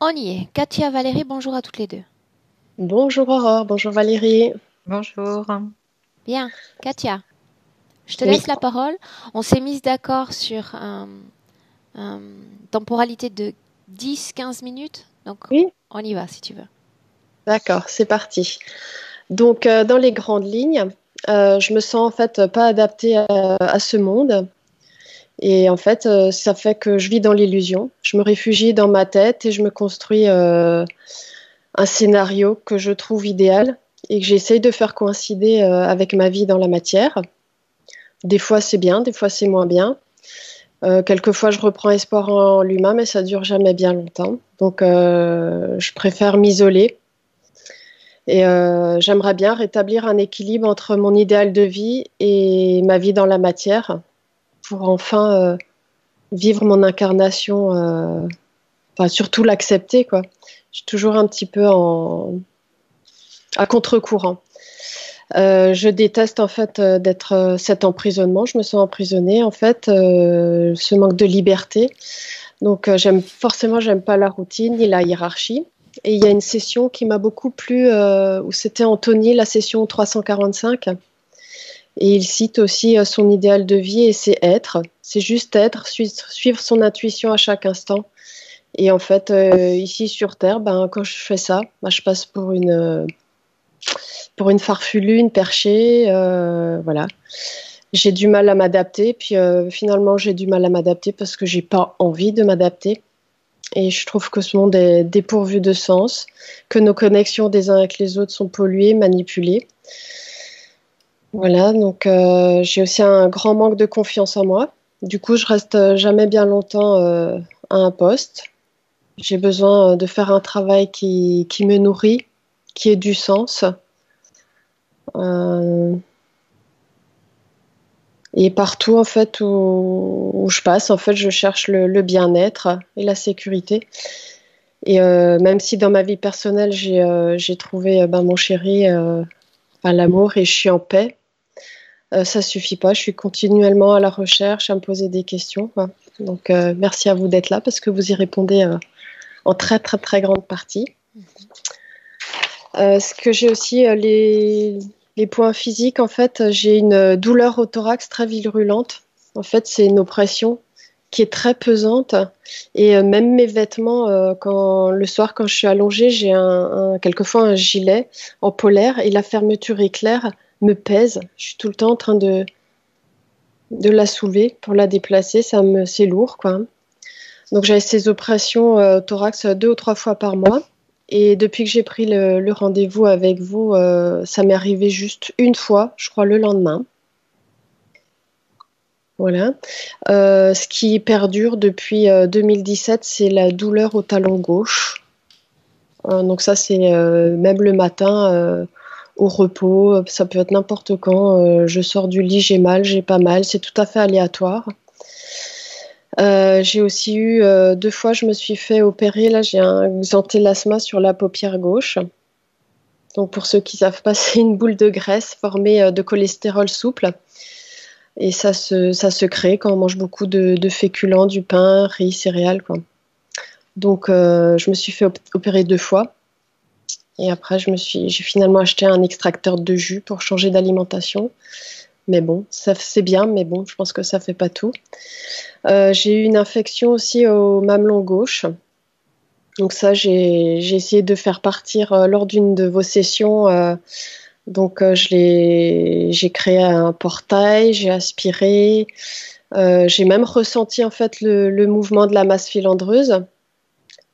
On y est. Katia, Valérie, bonjour à toutes les deux. Bonjour Aurore, bonjour Valérie. Bonjour. Bien, Katia, je te Oui, laisse la parole. On s'est mis d'accord sur une temporalité de 10-15 minutes. Donc, oui, on y va si tu veux. d'accord, c'est parti. Donc, dans les grandes lignes, je me sens en fait pas adaptée à ce monde. Et en fait, ça fait que je vis dans l'illusion. Je me réfugie dans ma tête et je me construis un scénario que je trouve idéal et que j'essaye de faire coïncider avec ma vie dans la matière. Des fois, c'est bien, des fois, c'est moins bien. Quelquefois, je reprends espoir en l'humain, mais ça dure jamais bien longtemps. Donc, je préfère m'isoler. Et j'aimerais bien rétablir un équilibre entre mon idéal de vie et ma vie dans la matière pour enfin vivre mon incarnation, enfin surtout l'accepter, quoi. Je suis toujours un petit peu à contre-courant. Je déteste en fait d'être cet emprisonnement. Je me sens emprisonnée en fait, ce manque de liberté. Donc j'aime pas la routine ni la hiérarchie. Et il y a une session qui m'a beaucoup plu où c'était Anthony, la session 345. Et il cite aussi son idéal de vie et c'est être. C'est juste être, suivre son intuition à chaque instant. Et en fait, ici sur Terre, ben, quand je fais ça, ben, je passe pour une farfelue, une perchée. Voilà. J'ai du mal à m'adapter. Puis finalement, j'ai du mal à m'adapter parce que j'ai pas envie de m'adapter. Et je trouve que ce monde est dépourvu de sens, que nos connexions des uns avec les autres sont polluées, manipulées. Voilà, donc j'ai aussi un grand manque de confiance en moi. Du coup, je reste jamais bien longtemps à un poste. J'ai besoin de faire un travail qui me nourrit, qui ait du sens. Euh, et partout, en fait, où je passe, en fait, je cherche le bien-être et la sécurité. Et même si dans ma vie personnelle, j'ai trouvé ben, mon chéri, enfin, l'amour, et je suis en paix, ça suffit pas. Je suis continuellement à la recherche, à me poser des questions, quoi. Donc, merci à vous d'être là parce que vous y répondez en très, très, très grande partie. Ce que j'ai aussi, les points physiques, en fait, j'ai une douleur au thorax très virulente. En fait, c'est une oppression qui est très pesante. Et même mes vêtements, le soir, quand je suis allongée, j'ai quelquefois un gilet en polaire et la fermeture éclair me pèse. Je suis tout le temps en train de la soulever pour la déplacer. C'est lourd, quoi. Donc, j'avais ces oppressions thorax 2 ou 3 fois par mois. Et depuis que j'ai pris le rendez-vous avec vous, ça m'est arrivé juste une fois, je crois, le lendemain. Voilà. Ce qui perdure depuis 2017, c'est la douleur au talon gauche. Donc ça, c'est même le matin, au repos, ça peut être n'importe quand. Je sors du lit, j'ai mal, j'ai pas mal, c'est tout à fait aléatoire. J'ai aussi eu 2 fois, je me suis fait opérer. Là, j'ai un xanthelasma sur la paupière gauche. Donc, pour ceux qui ne savent pas, c'est une boule de graisse formée de cholestérol souple. Et ça se crée quand on mange beaucoup de féculents, du pain, riz, céréales, quoi. Donc, je me suis fait opérer 2 fois. Et après, j'ai finalement acheté un extracteur de jus pour changer d'alimentation. Mais bon, ça c'est bien, mais bon, je pense que ça fait pas tout. J'ai eu une infection aussi au mamelon gauche. Donc ça, j'ai essayé de faire partir lors d'une de vos sessions. Donc j'ai créé un portail, j'ai aspiré, j'ai même ressenti en fait le mouvement de la masse filandreuse.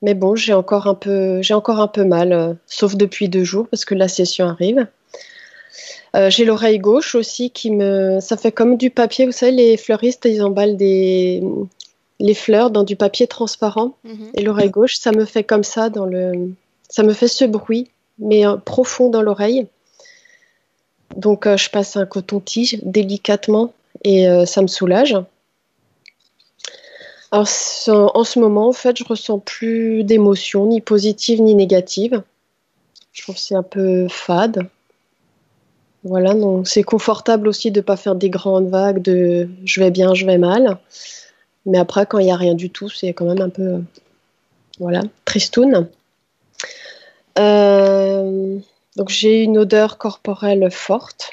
Mais bon, j'ai encore un peu mal, sauf depuis 2 jours parce que la session arrive. J'ai l'oreille gauche aussi ça fait comme du papier. Vous savez, les fleuristes, ils emballent les fleurs dans du papier transparent. Mhm. Et l'oreille gauche, ça me fait comme ça ça me fait ce bruit, mais profond dans l'oreille. Donc, je passe un coton-tige délicatement et ça me soulage. Alors, en ce moment, en fait, je ressens plus d'émotions, ni positives ni négatives. Je trouve que c'est un peu fade. Voilà, donc c'est confortable aussi de ne pas faire des grandes vagues de je vais bien, je vais mal. Mais après, quand il n'y a rien du tout, c'est quand même un peu. Voilà, tristoun. Donc j'ai une odeur corporelle forte.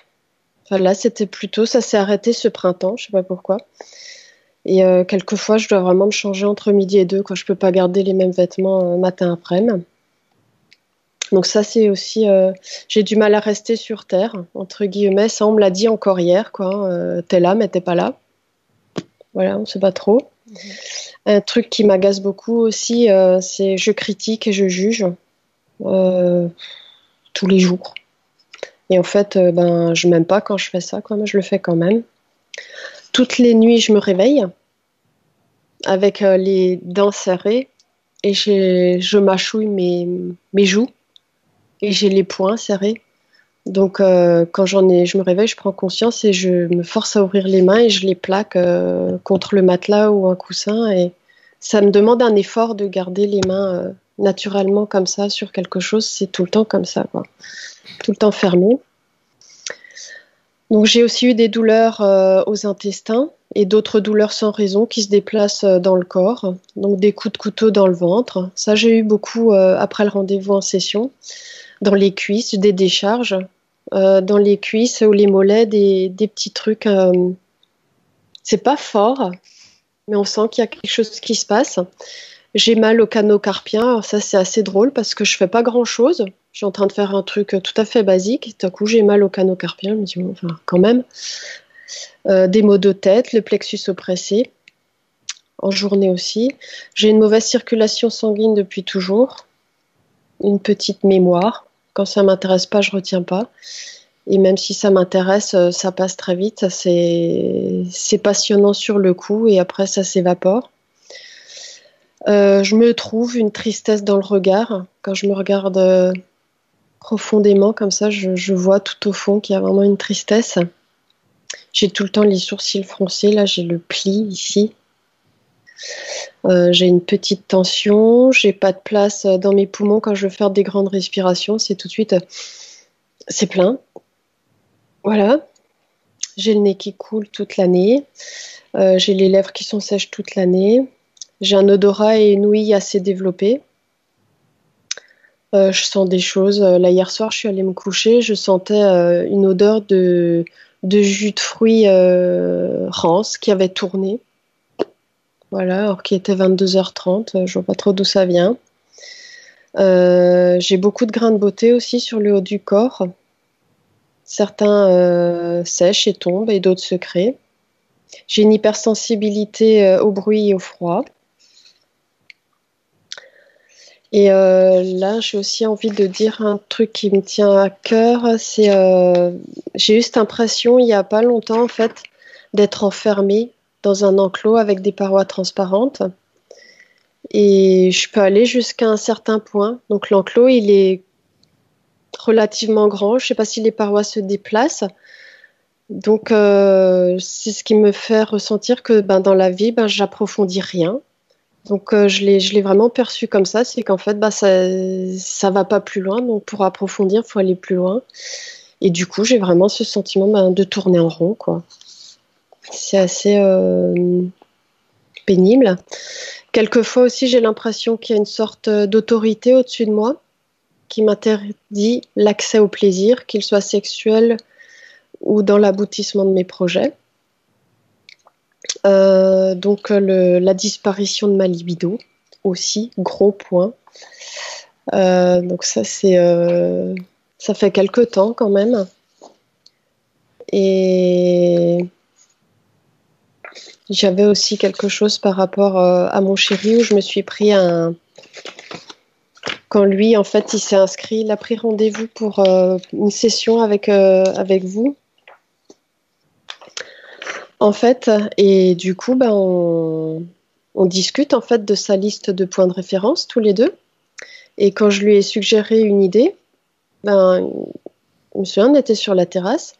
Enfin, là, c'était plutôt, ça s'est arrêté ce printemps, je sais pas pourquoi. Et quelquefois, je dois vraiment me changer entre midi et deux, quand je peux pas garder les mêmes vêtements matin après-midi. Donc ça, c'est aussi, j'ai du mal à rester sur terre, entre guillemets. Ça, on me l'a dit encore hier, quoi. T'es là, mais t'es pas là. Voilà, on sait pas trop. Un truc qui m'agace beaucoup aussi, c'est je critique et je juge tous les jours. Et en fait, ben, je m'aime pas quand je fais ça, quoi, mais je le fais quand même. Toutes les nuits, je me réveille avec les dents serrées et je mâchouille mes joues et j'ai les poings serrés. Donc, quand je me réveille, je prends conscience et je me force à ouvrir les mains et je les plaque contre le matelas ou un coussin. Et ça me demande un effort de garder les mains naturellement comme ça sur quelque chose. C'est tout le temps comme ça, quoi. Tout le temps fermé. Donc, j'ai aussi eu des douleurs aux intestins et d'autres douleurs sans raison qui se déplacent dans le corps. Donc, des coups de couteau dans le ventre. Ça, j'ai eu beaucoup après le rendez-vous en session. Dans les cuisses, des décharges. Dans les cuisses ou les mollets, des petits trucs. C'est pas fort, mais on sent qu'il y a quelque chose qui se passe. J'ai mal au canaux carpien. Alors ça, c'est assez drôle parce que je fais pas grand-chose. Je suis en train de faire un truc tout à fait basique. Tout à coup, j'ai mal au canaux carpien. Je me dis, bon, enfin, quand même. Des maux de tête, le plexus oppressé, en journée aussi. J'ai une mauvaise circulation sanguine depuis toujours. Une petite mémoire. Quand ça m'intéresse pas, je retiens pas. Et même si ça m'intéresse, ça passe très vite. C'est passionnant sur le coup et après ça s'évapore. Je me trouve une tristesse dans le regard. Quand je me regarde profondément comme ça, je vois tout au fond qu'il y a vraiment une tristesse. J'ai tout le temps les sourcils froncés. Là, j'ai le pli ici. J'ai une petite tension. J'ai pas de place dans mes poumons quand je veux faire des grandes respirations. C'est tout de suite, c'est plein. Voilà. J'ai le nez qui coule toute l'année. J'ai les lèvres qui sont sèches toute l'année. J'ai un odorat et une ouïe assez développés. Je sens des choses. Là, hier soir, je suis allée me coucher. Je sentais une odeur de jus de fruits rance qui avait tourné. Voilà, alors qu'il était 22h30. Je vois pas trop d'où ça vient. J'ai beaucoup de grains de beauté aussi sur le haut du corps. Certains sèchent et tombent et d'autres se créent. J'ai une hypersensibilité au bruit et au froid. Et là, j'ai aussi envie de dire un truc qui me tient à cœur. C'est, j'ai eu cette impression, il n'y a pas longtemps, en fait, d'être enfermée dans un enclos avec des parois transparentes. Et je peux aller jusqu'à un certain point. Donc l'enclos, il est relativement grand. Je ne sais pas si les parois se déplacent. Donc c'est ce qui me fait ressentir que ben, dans la vie, ben, j'approfondis rien. Donc je l'ai vraiment perçu comme ça, c'est qu'en fait bah, ça va pas plus loin, donc pour approfondir, il faut aller plus loin. Et du coup, j'ai vraiment ce sentiment ben, de tourner en rond, quoi. C'est assez pénible. Quelquefois aussi, j'ai l'impression qu'il y a une sorte d'autorité au-dessus de moi qui m'interdit l'accès au plaisir, qu'il soit sexuel ou dans l'aboutissement de mes projets. Donc la disparition de ma libido aussi, gros point. Donc ça ça fait quelque temps quand même. Et j'avais aussi quelque chose par rapport à mon chéri où je me suis pris quand lui en fait il s'est inscrit, il a pris rendez-vous pour une session avec vous. En fait, et du coup, ben, on discute en fait de sa liste de points de référence tous les deux. Et quand je lui ai suggéré une idée, ben, je me souviens, on était sur la terrasse.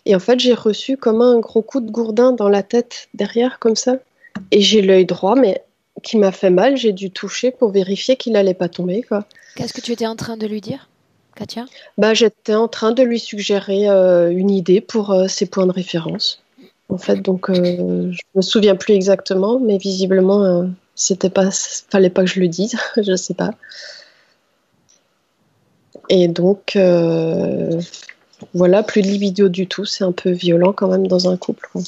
Et en fait, j'ai reçu comme un gros coup de gourdin dans la tête, derrière, comme ça. Et j'ai l'œil droit, mais qui m'a fait mal. J'ai dû toucher pour vérifier qu'il n'allait pas tomber, quoi. Qu'est-ce que tu étais en train de lui dire, Katia? Ben, j'étais en train de lui suggérer une idée pour ses points de référence. En fait, donc je me souviens plus exactement, mais visiblement fallait pas que je le dise, je sais pas. Et donc, voilà, plus de libido du tout. C'est un peu violent quand même dans un couple, quoi.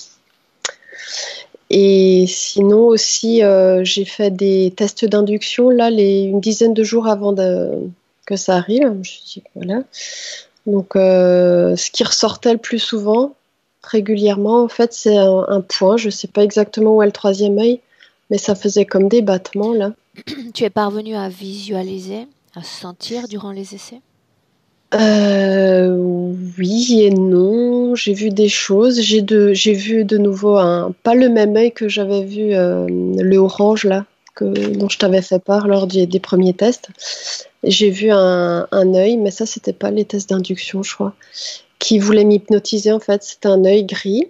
Et sinon aussi, j'ai fait des tests d'induction là, une dizaine de jours avant que ça arrive. Je me suis dit, voilà. Donc, ce qui ressortait le plus souvent, régulièrement, en fait, c'est un point. Je ne sais pas exactement où est le troisième œil, mais ça faisait comme des battements là. Tu es parvenu à visualiser, à sentir durant les essais? Oui et non. J'ai vu des choses. J'ai vu de nouveau pas le même œil que j'avais vu, le orange là, dont je t'avais fait part lors des premiers tests. J'ai vu un œil, mais ça, c'était pas les tests d'induction, je crois, qui voulait m'hypnotiser en fait. C'était un œil gris.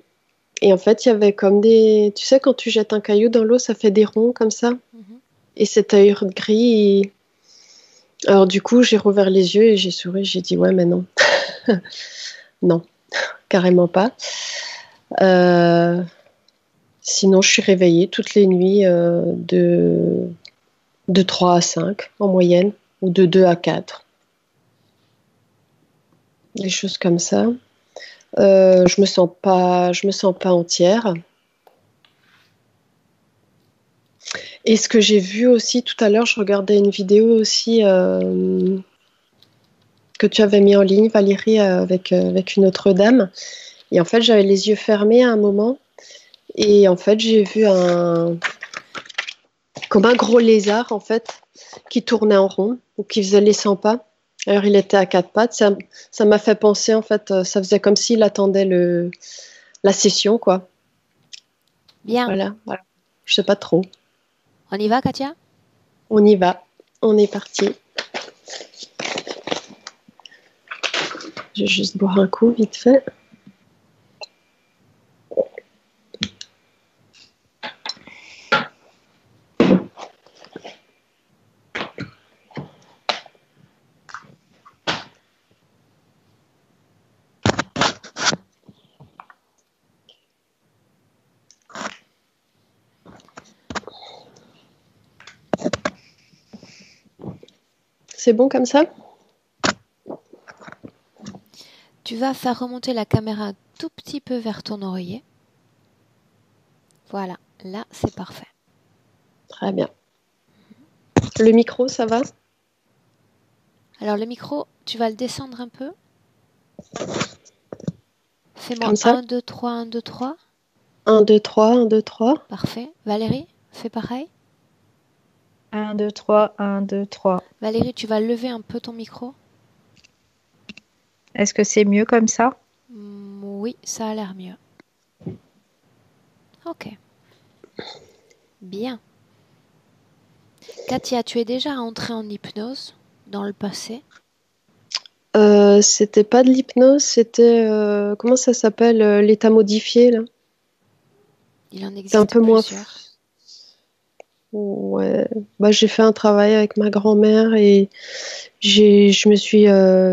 Et en fait, il y avait comme des. Tu sais, quand tu jettes un caillou dans l'eau, ça fait des ronds comme ça. Mhm. Et cet œil gris. Alors, du coup, j'ai rouvert les yeux et j'ai souri. J'ai dit, ouais, mais non. Non, carrément pas. Euh, Sinon, je suis réveillée toutes les nuits, de 3 à 5 en moyenne, ou de 2 à 4. Des choses comme ça. Je me sens pas entière. Et ce que j'ai vu aussi tout à l'heure, je regardais une vidéo aussi, que tu avais mis en ligne, Valérie, avec une autre dame. Et en fait, j'avais les yeux fermés à un moment. Et en fait, j'ai vu comme un gros lézard, en fait, qui tournait en rond, ou qui faisait les 100 pas. Alors, il était à quatre pattes. Ça m'a fait penser, en fait, ça faisait comme s'il attendait la session, quoi. Bien. Voilà, voilà. Je sais pas trop. On y va, Katia? On y va. On est parti. Je vais juste boire un coup, vite fait. C'est bon comme ça? Tu vas faire remonter la caméra un tout petit peu vers ton oreiller. Voilà, là, c'est parfait. Très bien. Le micro, ça va? Alors, le micro, tu vas le descendre un peu. Fais-moi Comme ça? 1, 2, 3, 1, 2, 3. 1, 2, 3, 1, 2, 3. Parfait. Valérie, fais pareil. 1, 2, 3, 1, 2, 3. Valérie, tu vas lever un peu ton micro. Est-ce que c'est mieux comme ça? Oui, ça a l'air mieux. Ok. Bien. Katia, tu es déjà entrée en hypnose dans le passé? C'était pas de l'hypnose, c'était, comment ça s'appelle, l'état modifié, là. Il en C'est un existe peu moins. plusieurs. Ouais. Bah, j'ai fait un travail avec ma grand-mère et je me suis,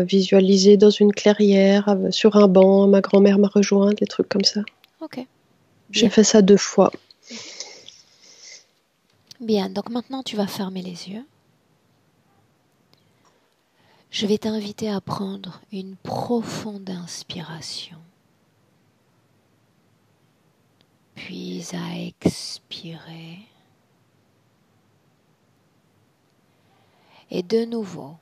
visualisée dans une clairière, sur un banc. Ma grand-mère m'a rejoint, des trucs comme ça. Ok. J'ai Bien. fait ça 2 fois. Bien. Donc maintenant, tu vas fermer les yeux. Je vais t'inviter à prendre une profonde inspiration, puis à expirer. Et de nouveau,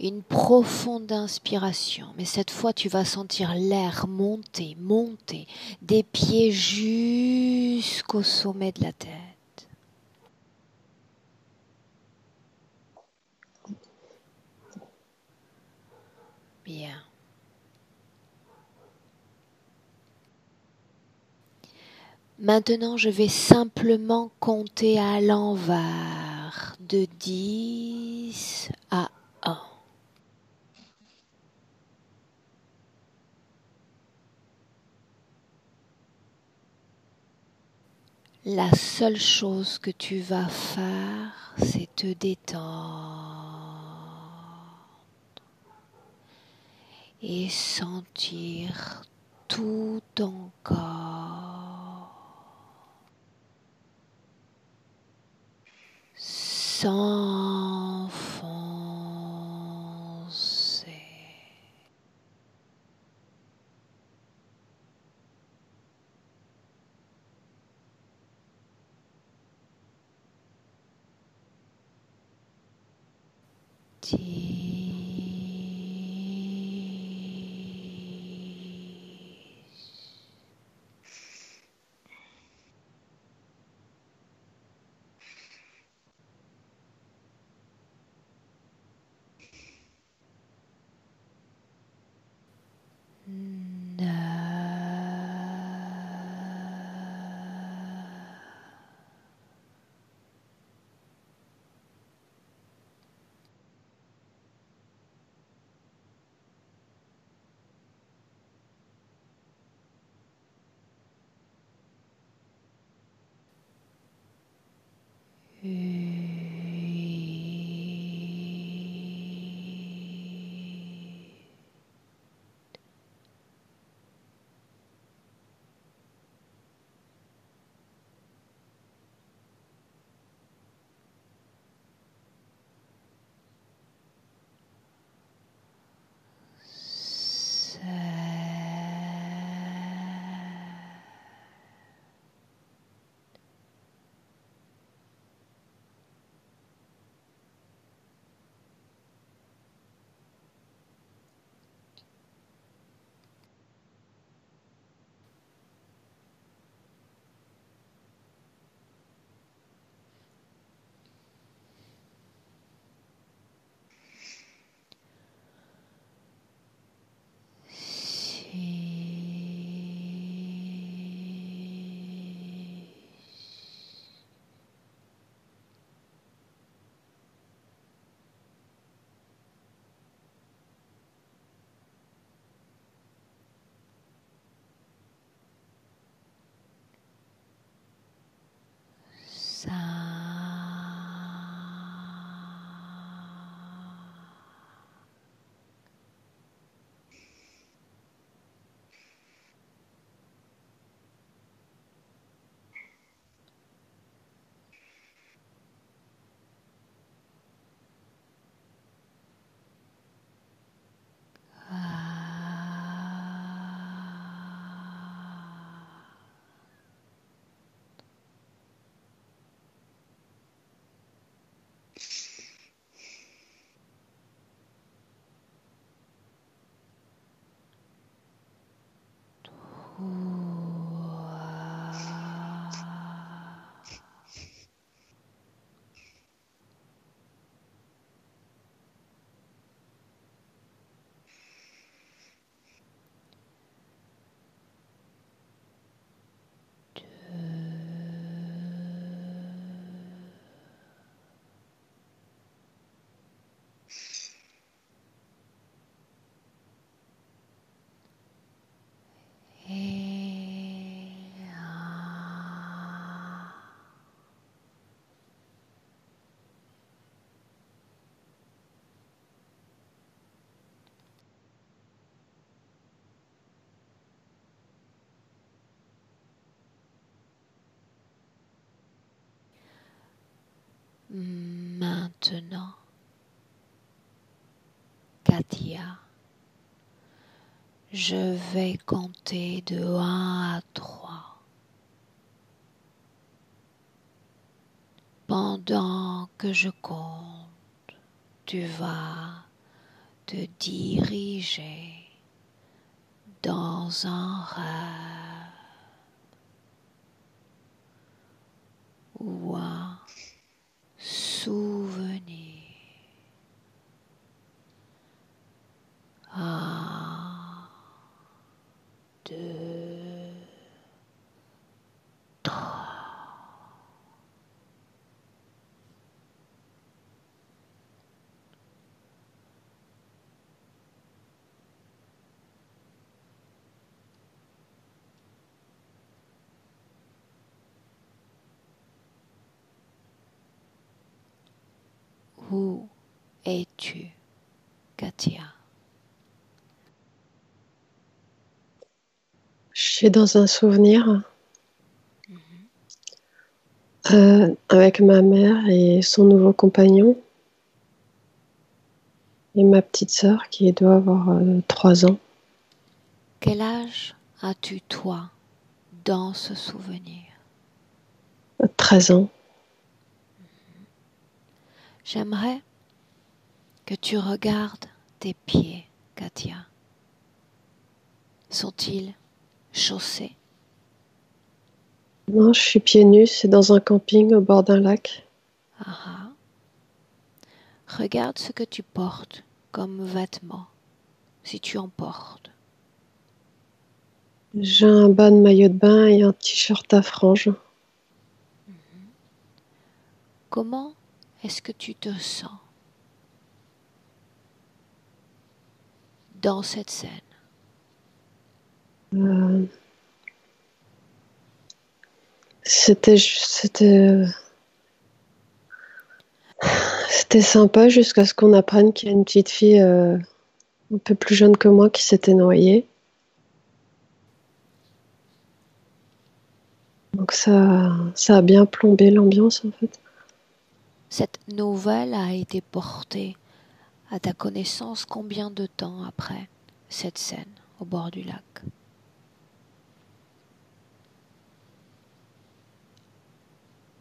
une profonde inspiration, mais cette fois tu vas sentir l'air monter, monter, des pieds jusqu'au sommet de la tête. Bien. Maintenant, je vais simplement compter à l'envers de 10 à 1. La seule chose que tu vas faire, c'est te détendre et sentir tout ton corps s'enfoncer. Maintenant, Katia, je vais compter de 1 à 3. Pendant que je compte, tu vas te diriger dans un rêve ou un souvenir. 1, 2, 3. Où es-tu, Katia? Je suis dans un souvenir. Avec ma mère et son nouveau compagnon et ma petite sœur qui doit avoir 3 ans. Quel âge as-tu toi dans ce souvenir? 13 ans. J'aimerais que tu regardes tes pieds, Katia. Sont-ils chaussés? Non, je suis pieds nus, c'est dans un camping au bord d'un lac. Ah ah. Regarde ce que tu portes comme vêtements, si tu en portes. J'ai un bas de maillot de bain et un t-shirt à franges. Comment est-ce que tu te sens dans cette scène? Euh, c'était sympa jusqu'à ce qu'on apprenne qu'il y a une petite fille un peu plus jeune que moi qui s'était noyée. Donc ça a bien plombé l'ambiance en fait. Cette nouvelle a été portée à ta connaissance combien de temps après cette scène au bord du lac?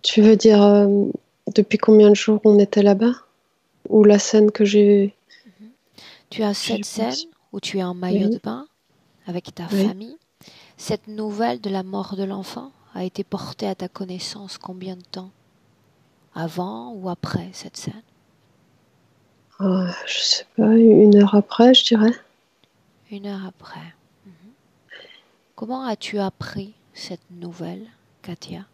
Tu veux dire depuis combien de jours on était là-bas? Ou la scène que Tu as j'ai cette scène perçue? où tu es en maillot de Oui, bain avec ta oui. famille. Cette nouvelle de la mort de l'enfant a été portée à ta connaissance combien de temps? Avant ou après cette scène? Je sais pas, 1 heure après, je dirais. 1 heure après. Comment as-tu appris cette nouvelle, Katia?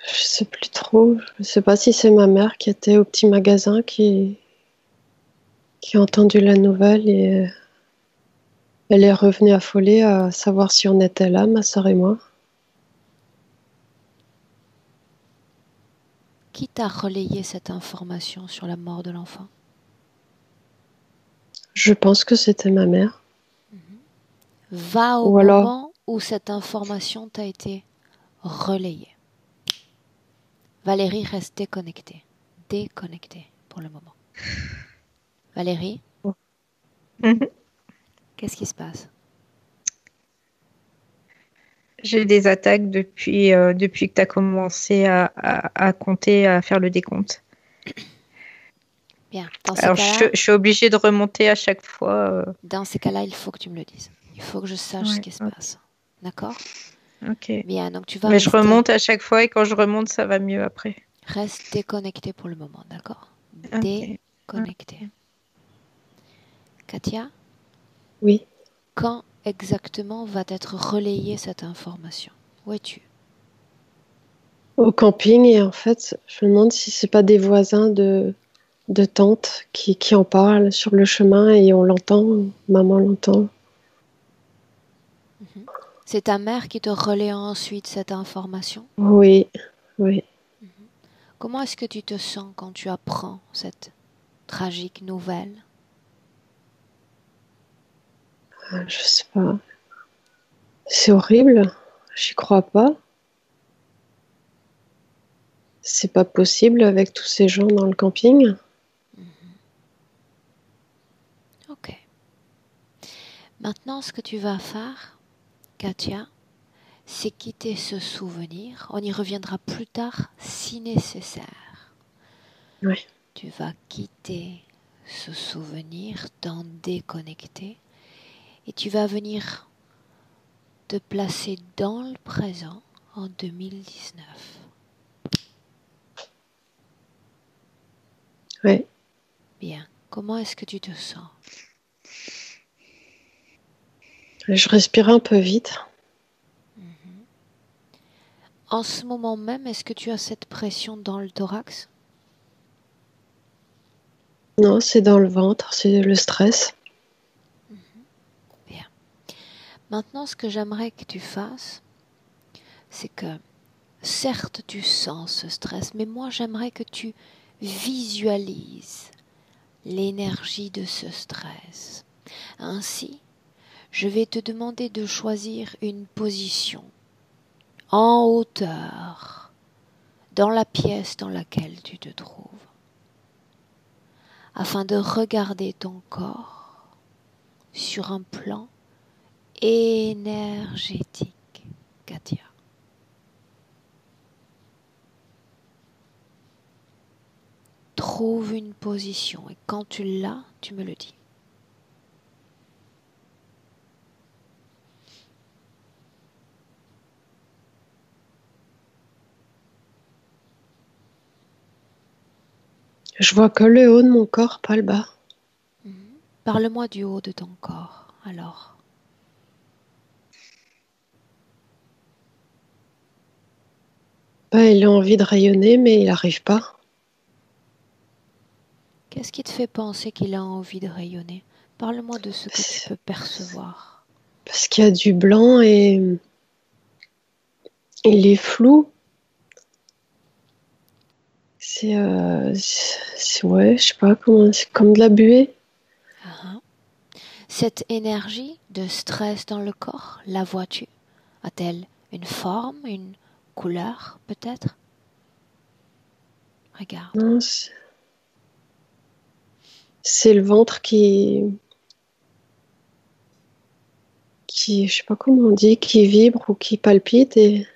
Je sais plus trop. Je sais pas si c'est ma mère qui était au petit magasin qui a entendu la nouvelle et elle est revenue affolée à savoir si on était là, ma soeur et moi. Qui t'a relayé cette information sur la mort de l'enfant? Je pense que c'était ma mère. Va au Ou alors, moment où cette information t'a été relayée. Valérie, reste déconnectée. Déconnectée pour le moment. Valérie, Mhm. qu'est-ce qui se passe? J'ai des attaques depuis que tu as commencé à compter, à faire le décompte. Bien, dans ces Alors, cas-là, je suis obligée de remonter à chaque fois. il faut que tu me le dises. Il faut que je sache ce Ouais, qui se passe. D'accord? ok. Bien, donc tu vas Mais je rester. remonte à chaque fois et quand je remonte, ça va mieux après. Reste déconnecté pour le moment, d'accord? Ok. Déconnecté. Katia, oui, quand exactement va être relayée cette information? Où es-tu? au camping. Et en fait, je me demande si c'est pas des voisins de tante qui en parlent sur le chemin et on l'entend, maman l'entend. C'est ta mère qui te relaie ensuite cette information? Oui, oui. Comment est-ce que tu te sens quand tu apprends cette tragique nouvelle? Je sais pas. C'est horrible. J'y crois pas. C'est pas possible avec tous ces gens dans le camping. Ok. Maintenant, ce que tu vas faire, Katia, c'est quitter ce souvenir. On y reviendra plus tard si nécessaire. Oui. Tu vas quitter ce souvenir, t'en déconnecter et tu vas venir te placer dans le présent en 2019. Oui. Bien. Comment est-ce que tu te sens? Je respire un peu vite. En ce moment même, est-ce que tu as cette pression dans le thorax? Non, c'est dans le ventre, c'est le stress. Bien. Maintenant, ce que j'aimerais que tu fasses, c'est que, certes, tu sens ce stress, mais moi, j'aimerais que tu visualises l'énergie de ce stress. Ainsi, je vais te demander de choisir une position en hauteur, dans la pièce dans laquelle tu te trouves, afin de regarder ton corps sur un plan énergétique, Katia. Trouve une position et quand tu l'as, tu me le dis. Je vois que le haut de mon corps, pas le bas. Parle-moi du haut de ton corps, alors. Il a envie de rayonner, mais il n'arrive pas. Qu'est-ce qui te fait penser qu'il a envie de rayonner? Parle-moi de ce que tu peux percevoir. Parce qu'il y a du blanc et il est flou. Ouais, je sais pas comment, c'est comme de la buée. Cette énergie de stress dans le corps, la vois-tu? A-t-elle une forme, une couleur peut-être? Regarde. Non, c'est le ventre je sais pas comment on dit, qui vibre ou qui palpite et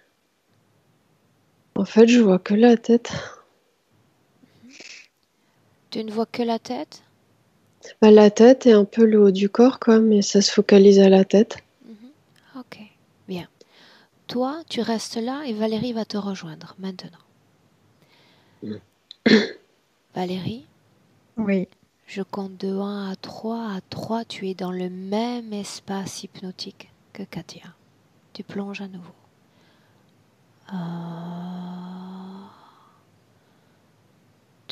en fait, je vois que la tête. Tu ne vois que la tête? La tête et un peu le haut du corps, quoi, mais ça se focalise à la tête. Ok, bien. Toi, tu restes là et Valérie va te rejoindre maintenant. Valérie, Oui. je compte de 1 à 3. À 3, tu es dans le même espace hypnotique que Katia. Tu plonges à nouveau. 1,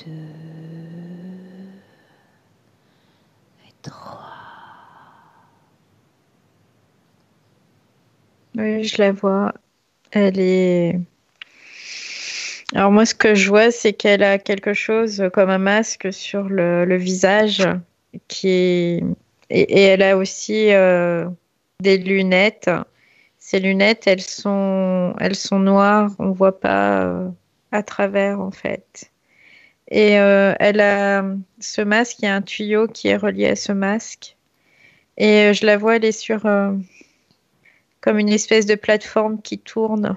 2 et 3. Oui, je la vois. Elle est. Alors moi, ce que je vois, c'est qu'elle a quelque chose comme un masque sur le visage qui est... Et elle a aussi des lunettes. Ces lunettes, elles sont noires. On voit pas à travers, en fait. Et elle a ce masque, il y a un tuyau qui est relié à ce masque. Et je la vois, elle est sur comme une espèce de plateforme qui tourne.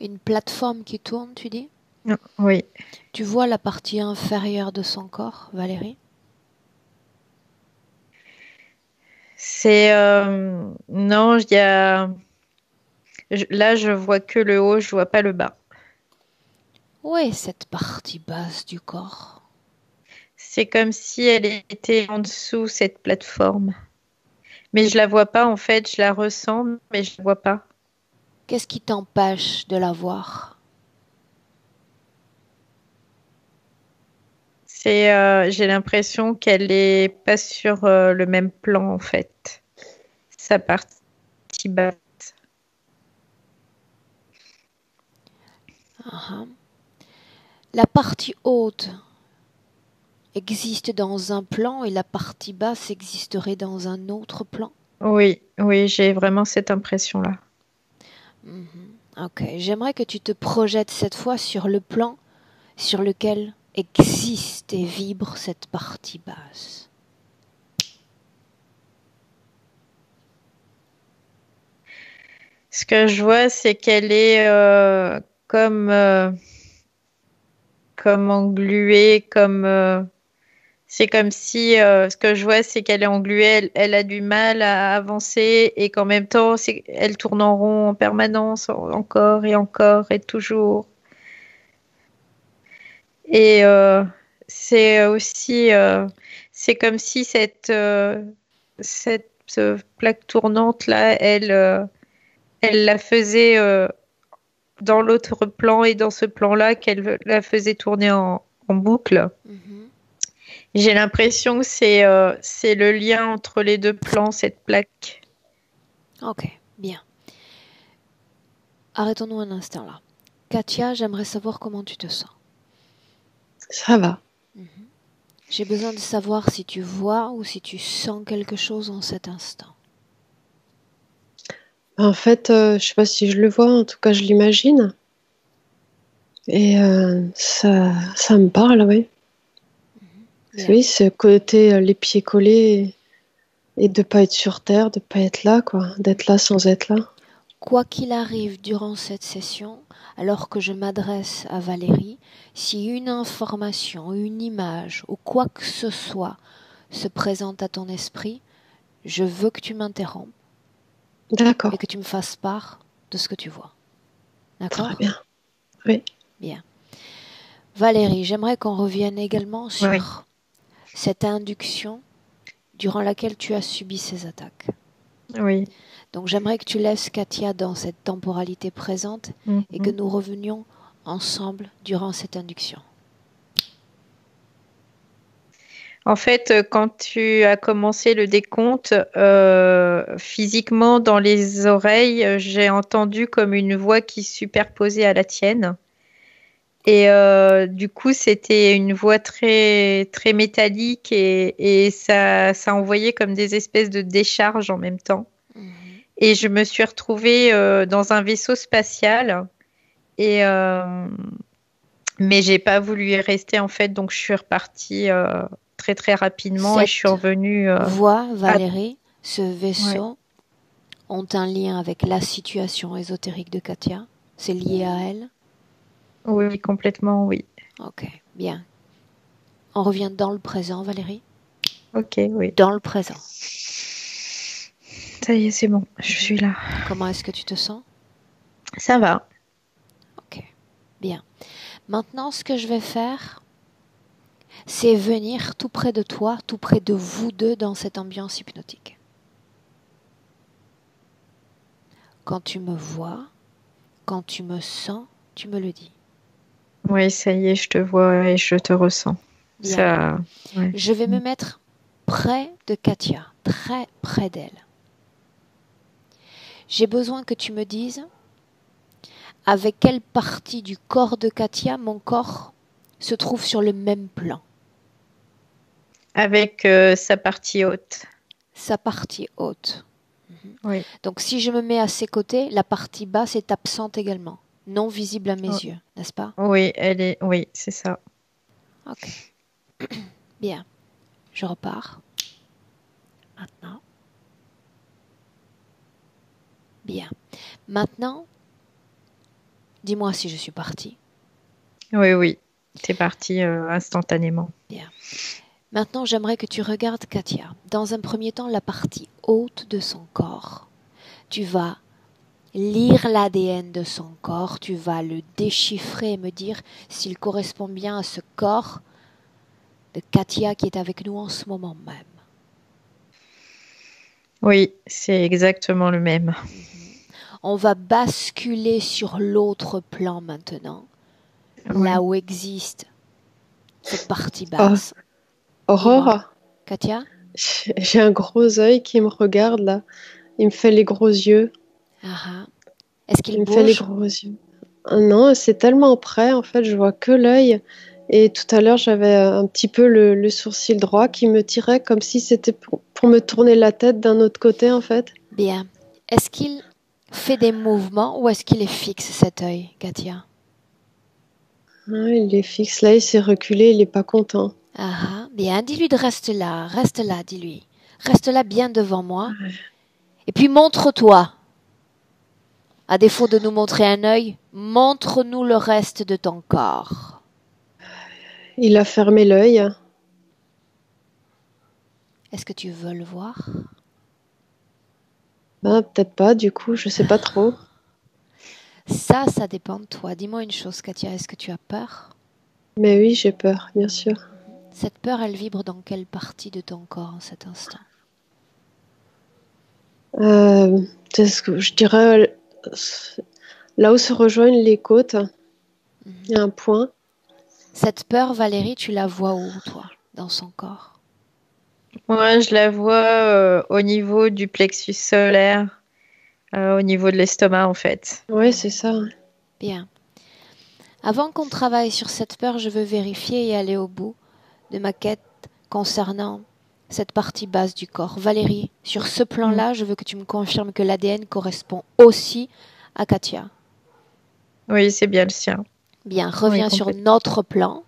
Une plateforme qui tourne, tu dis? Oui. Tu vois la partie inférieure de son corps, Valérie? C'est non, il y a là je vois que le haut, je vois pas le bas. Où est cette partie basse du corps? C'est comme si elle était en dessous cette plateforme. Mais je la vois pas en fait, je la ressens mais je la vois pas. Qu'est-ce qui t'empêche de la voir? C'est j'ai l'impression qu'elle est pas sur le même plan en fait. Sa partie basse. La partie haute existe dans un plan et la partie basse existerait dans un autre plan? Oui, oui, j'ai vraiment cette impression-là. Ok, j'aimerais que tu te projettes cette fois sur le plan sur lequel existe et vibre cette partie basse. Ce que je vois, c'est qu'elle est comme comme engluée, comme c'est comme si ce que je vois, c'est qu'elle est engluée, elle a du mal à avancer et qu'en même temps, elle tourne en rond en permanence, encore et toujours. Et c'est aussi, c'est comme si cette plaque tournante là, elle la faisait dans l'autre plan et dans ce plan-là qu'elle la faisait tourner en boucle. J'ai l'impression que c'est le lien entre les deux plans, cette plaque. Ok, bien. Arrêtons-nous un instant là. Katia, j'aimerais savoir comment tu te sens. Ça va. J'ai besoin de savoir si tu vois ou si tu sens quelque chose en cet instant. En fait, je sais pas si je le vois, en tout cas, je l'imagine. Et ça me parle, oui. Bien. Oui, ce côté les pieds collés et de pas être sur terre, de pas être là, quoi, d'être là sans être là. Quoi qu'il arrive durant cette session, alors que je m'adresse à Valérie, si une information, une image ou quoi que ce soit se présente à ton esprit, je veux que tu m'interrompes et D'accord, que tu me fasses part de ce que tu vois. très D'accord? bien. Oui, Bien. Valérie, j'aimerais qu'on revienne également Oui, sur cette induction durant laquelle tu as subi ces attaques. oui. Donc j'aimerais que tu laisses Katia dans cette temporalité présente et que Mhm. nous revenions ensemble durant cette induction. En fait, quand tu as commencé le décompte, physiquement, dans les oreilles, j'ai entendu comme une voix qui se superposait à la tienne. Et du coup, c'était une voix très, très métallique et ça envoyait comme des espèces de décharges en même temps. Mhm. Et je me suis retrouvée dans un vaisseau spatial. Et, mais j'ai pas voulu y rester en fait, donc je suis repartie très très rapidement et je suis Cette revenue voix, à... Valérie, ce Ouais. vaisseau, ont un lien avec la situation ésotérique de Katia? C'est lié à elle? Oui, oui, complètement, oui. Ok, bien. On revient dans le présent, Valérie? Ok, oui. Dans le présent. Ça y est, c'est bon, je Mhm. suis là. Comment est-ce que tu te sens? Ça va. Ok, bien. Maintenant, ce que je vais faire, c'est venir tout près de toi, tout près de vous deux dans cette ambiance hypnotique. Quand tu me vois, quand tu me sens, tu me le dis. Oui, ça y est, je te vois et je te ressens. Bien. Ça, ouais. Je vais me mettre près de Katia, très près d'elle. J'ai besoin que tu me dises avec quelle partie du corps de Katia mon corps se trouve sur le même plan. Avec sa partie haute. Sa partie haute. Oui. Donc si je me mets à ses côtés, la partie basse est absente également, non visible à mes Oh, yeux, n'est-ce pas? oui, elle est. Oui, c'est ça. Ok, bien. Je repars. Maintenant. Bien. Maintenant, dis-moi si je suis partie. Oui, oui. T'es parti instantanément. Bien. Maintenant, j'aimerais que tu regardes Katia. Dans un premier temps, la partie haute de son corps. Tu vas lire l'ADN de son corps, tu vas le déchiffrer et me dire s'il correspond bien à ce corps de Katia qui est avec nous en ce moment même. Oui, c'est exactement le même. On va basculer sur l'autre plan maintenant, là Oui. où existe cette partie Oh, basse. Dis-moi, Aurore, Katia? j'ai un gros œil qui me regarde là. Il me fait les gros yeux. Ah ah. Est-ce qu'il Il me fait les bouge? gros yeux. Ah non, c'est tellement près, en fait, je vois que l'œil. Et tout à l'heure, j'avais un petit peu le sourcil droit qui me tirait comme si c'était pour me tourner la tête d'un autre côté, en fait. Bien. Est-ce qu'il fait des mouvements ou est-ce qu'il est fixe cet œil, Katia? Ah, il est fixe là, il s'est reculé, il est pas content. Ah ah. Bien, dis-lui de reste là, dis-lui. Reste là bien devant moi. Et puis montre-toi. À défaut de nous montrer un œil, montre-nous le reste de ton corps. Il a fermé l'œil. Est-ce que tu veux le voir? Ben, peut-être pas, du coup, je sais pas trop. Ça dépend de toi. Dis-moi une chose, Katia, est-ce que tu as peur? Mais oui, j'ai peur, bien sûr. Cette peur, elle vibre dans quelle partie de ton corps en cet instant? Euh, c'est ce que je dirais là où se rejoignent les côtes, il y a un point. Cette peur, Valérie, tu la vois où, toi, dans son corps? Moi, je la vois au niveau du plexus solaire, au niveau de l'estomac, en fait. Ouais, c'est ça. Bien. Avant qu'on travaille sur cette peur, je veux vérifier et aller au bout de ma quête concernant cette partie basse du corps. Valérie, sur ce plan-là, je veux que tu me confirmes que l'ADN correspond aussi à Katia. Oui, c'est bien le sien. Bien, reviens sur complètement. notre plan.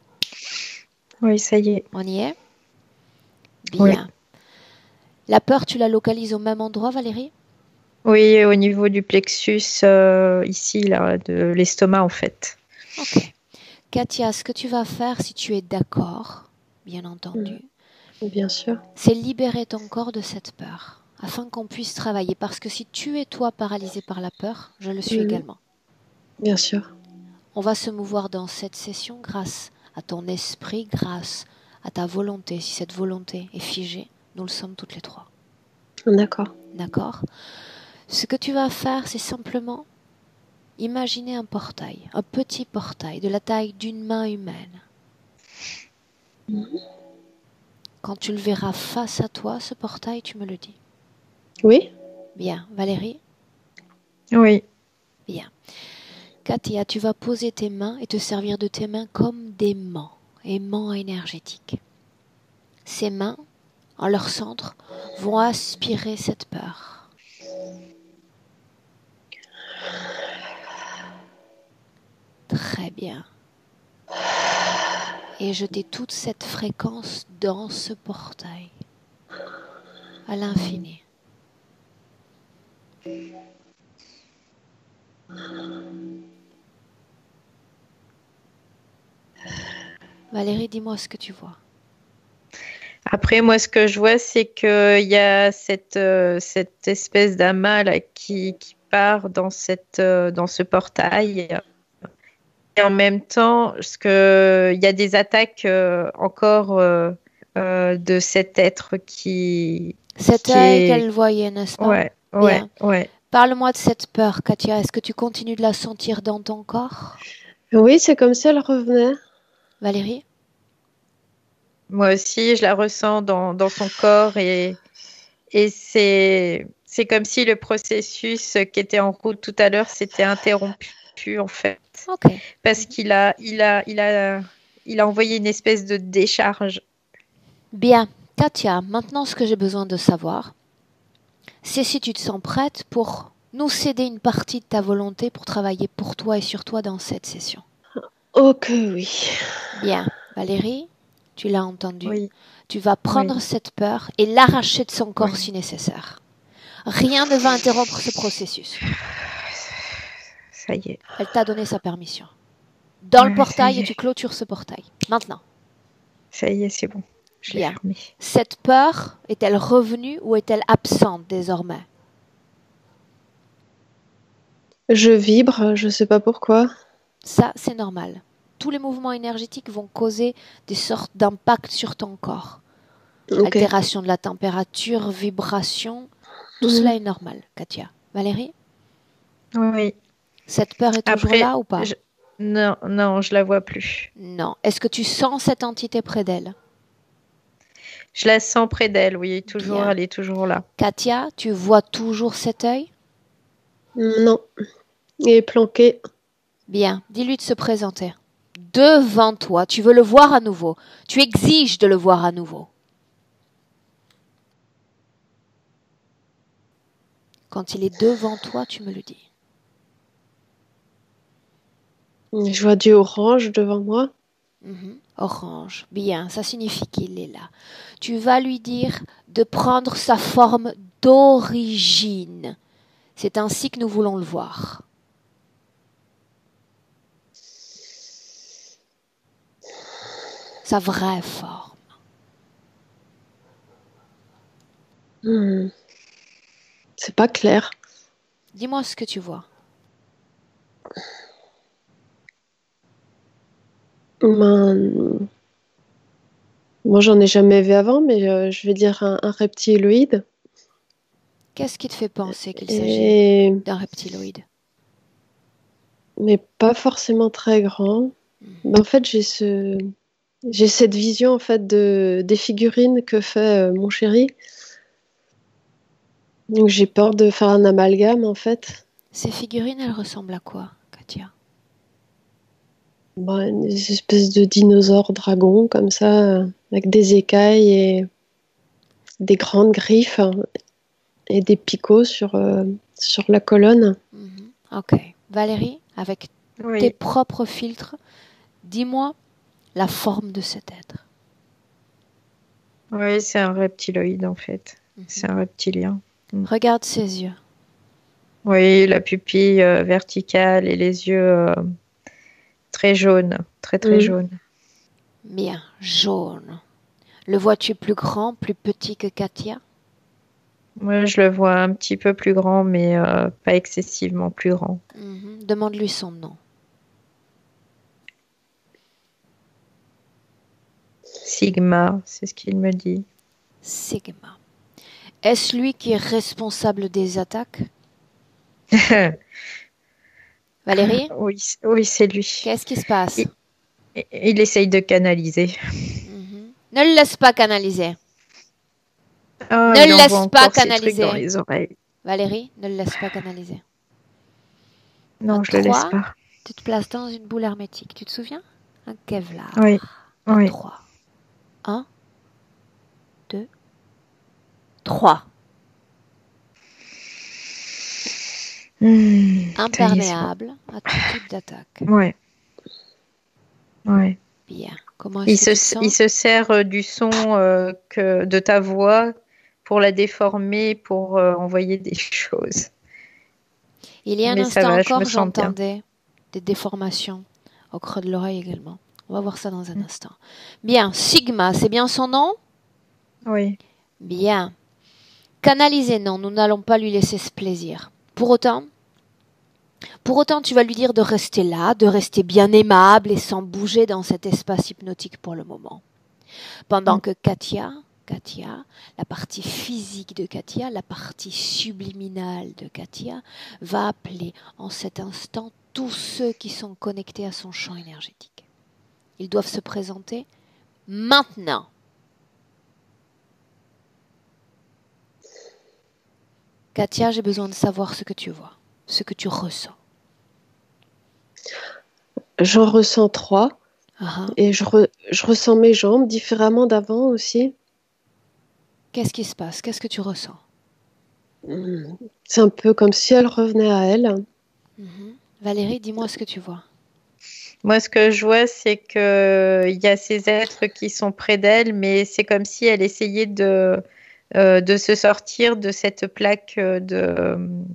Oui, ça y est. On y est? Oui. Bien. La peur, tu la localises au même endroit, Valérie? Oui, au niveau du plexus, ici, là, de l'estomac, en fait. Ok. Katia, ce que tu vas faire, si tu es d'accord, bien entendu, Bien sûr. c'est libérer ton corps de cette peur, afin qu'on puisse travailler. Parce que si tu es toi paralysé par la peur, je le suis également. Bien sûr. On va se mouvoir dans cette session grâce à ton esprit, grâce à ta volonté. Si cette volonté est figée, nous le sommes toutes les trois. D'accord. D'accord? Ce que tu vas faire, c'est simplement imaginer un portail, un petit portail de la taille d'une main humaine. Quand tu le verras face à toi, ce portail, tu me le dis. Oui. Bien. Valérie? Oui. Bien. Katia, tu vas poser tes mains et te servir de tes mains comme aimants énergétiques. Ces mains, en leur centre, vont aspirer cette peur. Très bien. Et jeter toute cette fréquence dans ce portail, à l'infini. Valérie, dis-moi ce que tu vois. Après, moi, ce que je vois, c'est qu'il y a cette espèce d'amas là, qui part dans ce portail. Et en même temps, il y a des attaques encore de cet être Cet qui œil est... qu'elle voyait, n'est-ce pas? Ouais, Bien. ouais. Parle-moi de cette peur, Katia. Est-ce que tu continues de la sentir dans ton corps? Oui, c'est comme si elle revenait. Valérie? Moi aussi, je la ressens dans son corps et c'est comme si le processus qui était en route tout à l'heure s'était interrompu en fait. Ok. Parce qu'il a envoyé une espèce de décharge. Bien. Katia, maintenant ce que j'ai besoin de savoir, c'est si tu te sens prête pour nous céder une partie de ta volonté pour travailler pour toi et sur toi dans cette session. Oh que oui. Bien. Valérie, tu l'as entendu. Oui, Tu vas prendre oui, cette peur et l'arracher de son corps oui. si nécessaire. Rien ne va interrompre ce processus. Ça y est. Elle t'a donné sa permission. Dans le Ouais, ça portail y et tu est. clôtures ce portail. Maintenant. Ça y est, c'est bon. Je l'ai Bien. fermé. Cette peur est-elle revenue ou est-elle absente désormais? Je vibre, je sais pas pourquoi. Ça, c'est normal. Tous les mouvements énergétiques vont causer des sortes d'impacts sur ton corps. Ok. Altération de la température, vibration, tout Mhm. cela est normal, Katia. Valérie, Oui. cette peur est toujours Après, là ou pas? non, non, je la vois plus. Non. Est-ce que tu sens cette entité près d'elle? Je la sens près d'elle, oui, toujours, Bien. elle est toujours là. Katia, tu vois toujours cet œil? Non. Il est planqué. Bien. Dis-lui de se présenter. Devant toi. Tu veux le voir à nouveau. Tu exiges de le voir à nouveau. Quand il est devant toi, tu me le dis. Je vois du orange devant moi. Orange. Bien, ça signifie qu'il est là. Tu vas lui dire de prendre sa forme d'origine. C'est ainsi que nous voulons le voir. Sa vraie forme. Hmm. C'est pas clair. Dis-moi ce que tu vois. Ben, moi, j'en ai jamais vu avant, mais je vais dire un reptiloïde. Qu'est-ce qui te fait penser qu'il s'agit Et... d'un reptiloïde? Mais pas forcément très grand. Ben, en fait, j'ai cette vision en fait des figurines que fait mon chéri. Donc j'ai peur de faire un amalgame en fait. Ces figurines, elles ressemblent à quoi, Katia? Ben, des espèces de dinosaures dragons comme ça, avec des écailles et des grandes griffes et des picots sur la colonne. Ok. Valérie, avec tes Oui. propres filtres, dis-moi la forme de cet être. Oui, c'est un reptiloïde en fait. C'est un reptilien. Regarde ses yeux. Oui, la pupille verticale et les yeux très jaunes, très très Mm. jaunes. Bien, jaune. Le vois-tu plus grand, plus petit que Katia? Moi, je le vois un petit peu plus grand, mais pas excessivement plus grand. Demande-lui son nom. Sigma, c'est ce qu'il me dit. Sigma. Est-ce lui qui est responsable des attaques? Valérie, Oui, oui, c'est lui. qu'est-ce qui se passe? Il essaye de canaliser. Ne le laisse pas canaliser. Oh, Ne il le envoie laisse pas encore ses trucs dans canaliser. les oreilles. Valérie, ne le laisse pas canaliser. À Non, je le laisse 3, pas. tu te places dans une boule hermétique. Tu te souviens? Un Kevlar. Oui, À oui. 3. 1, 2, 3. Imperméable à tout type d'attaque. Ouais, ouais. Bien. Comment est-ce que tu te Il sens? se sert du son de ta voix pour la déformer, pour envoyer des choses. Il y a un Mais ça instant va, je me encore, sens bien. j'entendais des déformations au creux de l'oreille également. On va voir ça dans un instant. Bien. Sigma, c'est bien son nom? Oui. Bien. Canaliser, non, nous n'allons pas lui laisser ce plaisir. Pour autant, tu vas lui dire de rester là, de rester bien aimable et sans bouger dans cet espace hypnotique pour le moment. Pendant que Katia, la partie physique de Katia, la partie subliminale de Katia, va appeler en cet instant tous ceux qui sont connectés à son champ énergétique. Ils doivent se présenter maintenant. Katia, j'ai besoin de savoir ce que tu vois, ce que tu ressens. J'en ressens 3 et je ressens mes jambes différemment d'avant aussi. Qu'est-ce qui se passe? Qu'est-ce que tu ressens? C'est un peu comme si elle revenait à elle. Valérie, dis-moi ce que tu vois. Moi, ce que je vois, c'est que il y a ces êtres qui sont près d'elle, mais c'est comme si elle essayait de se sortir de cette plaque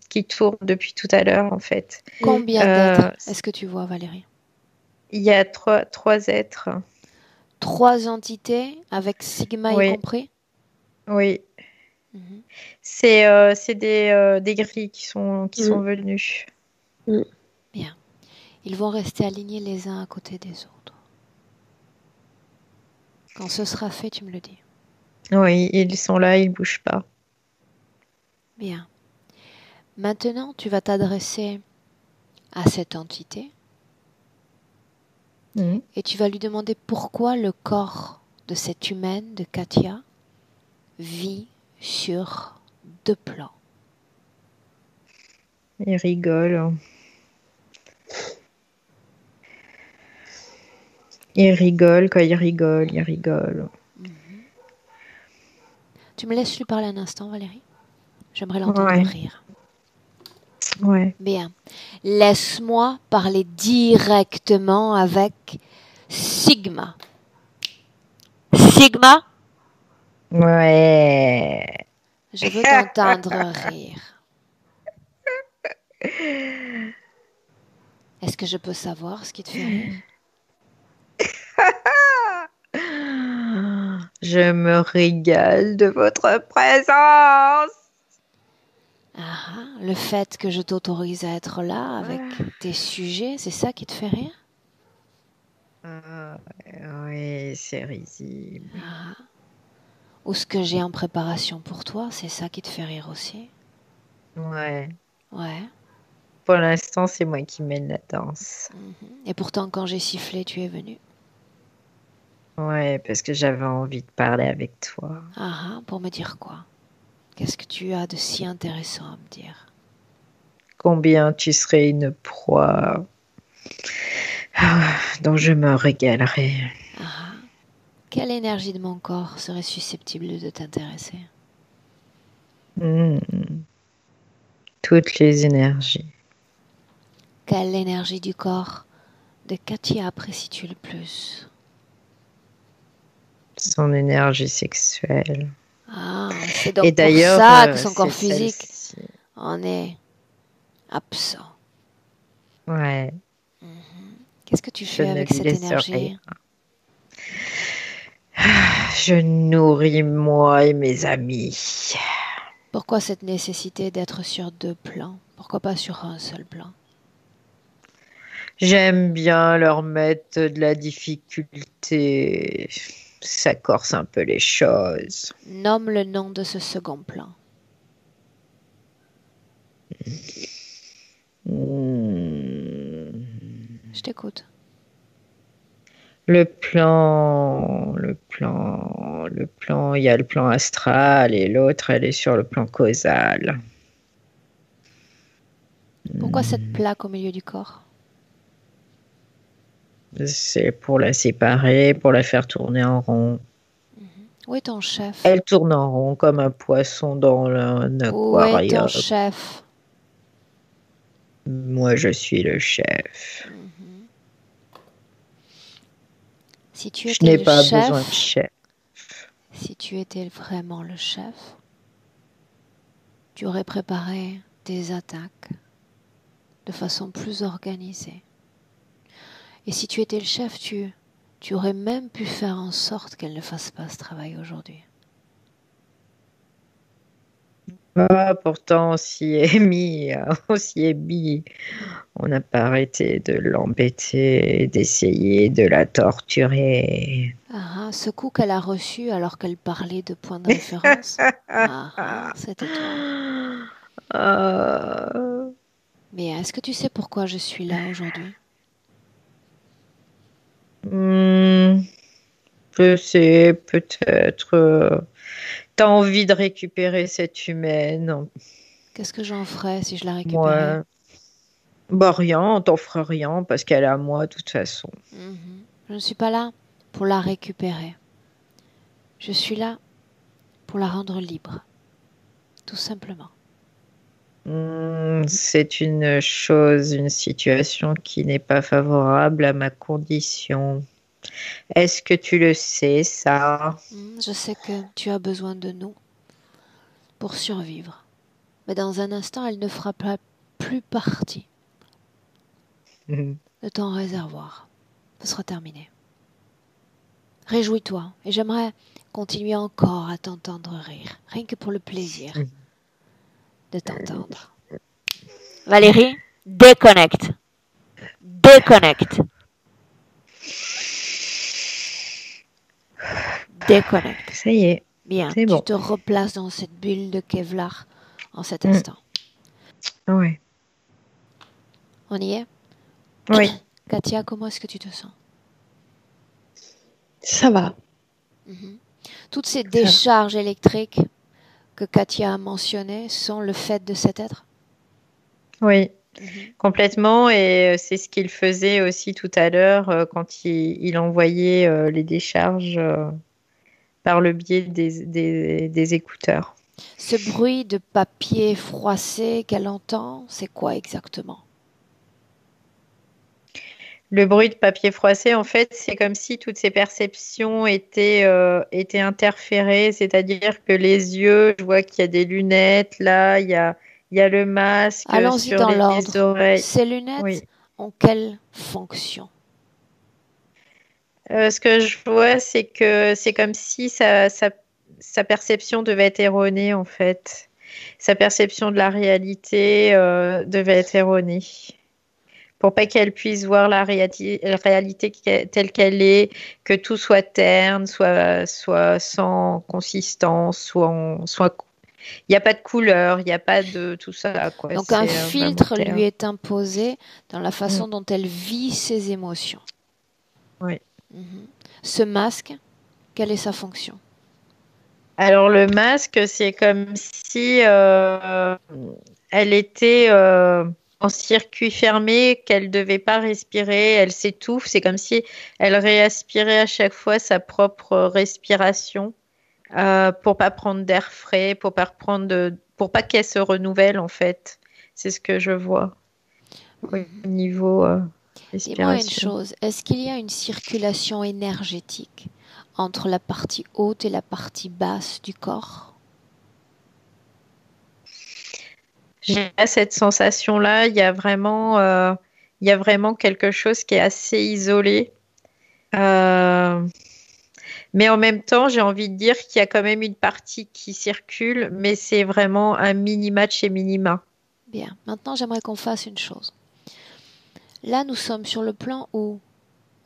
qui tourne depuis tout à l'heure, en fait. Combien d'êtres est-ce que tu vois, Valérie? Il y a trois êtres. 3 entités avec Sigma y Oui, compris? oui. C'est des grilles qui sont venus. Bien. Ils vont rester alignés les uns à côté des autres. Quand ce sera fait, tu me le dis. Oui, ils sont là, ils bougent pas. Bien. Maintenant, tu vas t'adresser à cette entité et tu vas lui demander pourquoi le corps de cette humaine, de Katia, vit sur 2 plans. Il rigole. Il rigole, quand il rigole, il rigole. Tu me laisses lui parler un instant, Valérie? J'aimerais l'entendre rire. Ouais. Bien. Laisse-moi parler directement avec Sigma. Sigma, Ouais. je veux t'entendre rire. Est-ce que je peux savoir ce qui te fait rire? Je me régale de votre présence. Le fait que je t'autorise à être là avec tes sujets, c'est ça qui te fait rire? Oui, c'est risible. Ou ce que j'ai en préparation pour toi, c'est ça qui te fait rire aussi? Ouais. Ouais. Pour l'instant, c'est moi qui mène la danse. Et pourtant, quand j'ai sifflé, tu es venu. Ouais, parce que j'avais envie de parler avec toi. Pour me dire quoi? Qu'est-ce que tu as de si intéressant à me dire? Combien tu serais une proie dont je me régalerais. Quelle énergie de mon corps serait susceptible de t'intéresser? Toutes les énergies. Quelle énergie du corps de Katia apprécies-tu le plus? Son énergie sexuelle. Ah, c'est Et donc pour d'ailleurs, ça que son corps c'est physique celle-ci. en est absent. Ouais, Qu'est-ce que tu je fais ne avec lui cette laisse énergie? rien. Je nourris moi et mes amis. Pourquoi cette nécessité d'être sur 2 plans? Pourquoi pas sur un seul plan? J'aime bien leur mettre de la difficulté. Ça corse un peu les choses. Nomme le nom de ce second plan. Hmm. Je t'écoute. Le plan, il y a le plan astral et l'autre, elle est sur le plan causal. Pourquoi cette plaque au milieu du corps? C'est pour la séparer, pour la faire tourner en rond. Où est ton chef? Elle tourne en rond comme un poisson dans un Où est ton aquarium. chef? Moi, je suis le chef. Si tu Je étais n'ai le pas besoin de chef, chef. si tu étais vraiment le chef, tu aurais préparé tes attaques de façon plus organisée. Et si tu étais le chef, tu aurais même pu faire en sorte qu'elle ne fasse pas ce travail aujourd'hui. Ah, pourtant, on s'y est mis, on s'y est mis. On n'a pas arrêté de l'embêter, d'essayer de la torturer. Ce coup qu'elle a reçu alors qu'elle parlait de points de référence, c'était toi. Mais est-ce que tu sais pourquoi je suis là aujourd'hui? Je sais, peut-être. T'as envie de récupérer cette humaine. Qu'est-ce que j'en ferais si je la récupérais? Moi, bah rien, on t'en fera rien parce qu'elle est à moi de toute façon. Je ne suis pas là pour la récupérer. Je suis là pour la rendre libre, tout simplement. C'est une situation qui n'est pas favorable à ma condition. Est-ce que tu le sais, ça? Je sais que tu as besoin de nous pour survivre. Mais dans un instant, elle ne fera plus partie de ton réservoir. Ce sera terminé. Réjouis-toi et j'aimerais continuer encore à t'entendre rire, rien que pour le plaisir de t'entendre. Valérie, déconnecte. Déconnecte. Déconnecte. Ça y est. Bien, C'est tu bon. te replaces dans cette bulle de Kevlar en cet instant. Ouais. On y est? Oui. Katia, comment est-ce que tu te sens? Ça va. Toutes ces décharges électriques que Katia a mentionnées sont le fait de cet être? Oui, complètement. Et c'est ce qu'il faisait aussi tout à l'heure quand il envoyait les décharges par le biais des écouteurs. Ce bruit de papier froissé qu'elle entend, c'est quoi exactement? Le bruit de papier froissé, en fait, c'est comme si toutes ces perceptions étaient interférées, c'est-à-dire que les yeux, je vois qu'il y a des lunettes, là, il y a le masque Allons-y sur dans les l'ordre. oreilles. Ces lunettes Oui. ont quelle fonction? Ce que je vois, c'est que c'est comme si sa perception devait être erronée, en fait. Sa perception de la réalité devait être erronée. Pour pas qu'elle puisse voir la réalité telle qu'elle est, que tout soit terne, soit sans consistance, il n'y a pas de couleur, il n'y a pas de tout ça, quoi. Donc un C'est filtre vraiment lui est imposé dans la façon Mm. dont elle vit ses émotions. Oui. Ce masque, quelle est sa fonction? Alors le masque, c'est comme si elle était en circuit fermé, qu'elle ne devait pas respirer, elle s'étouffe. C'est comme si elle réaspirait à chaque fois sa propre respiration pour pas prendre d'air frais, pour pas qu'elle se renouvelle en fait. C'est ce que je vois au niveau Dis-moi une respiration. chose, est-ce qu'il y a une circulation énergétique entre la partie haute et la partie basse du corps? J'ai pas cette sensation-là. Il y a vraiment quelque chose qui est assez isolé. Euh, mais en même temps, j'ai envie de dire qu'il y a quand même une partie qui circule, mais c'est vraiment un minima de chez minima. Bien, maintenant j'aimerais qu'on fasse une chose. Là, nous sommes sur le plan où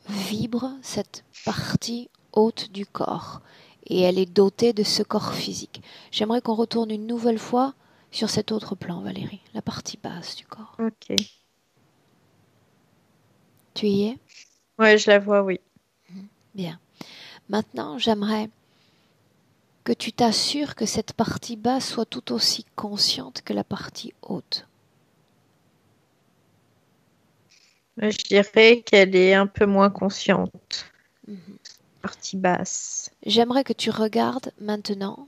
vibre cette partie haute du corps et elle est dotée de ce corps physique. J'aimerais qu'on retourne une nouvelle fois sur cet autre plan, Valérie, la partie basse du corps. Ok. Tu y es? Ouais, je la vois, oui. Bien. Maintenant, j'aimerais que tu t'assures que cette partie basse soit tout aussi consciente que la partie haute. Je dirais qu'elle est un peu moins consciente, Mhm. partie basse. J'aimerais que tu regardes maintenant.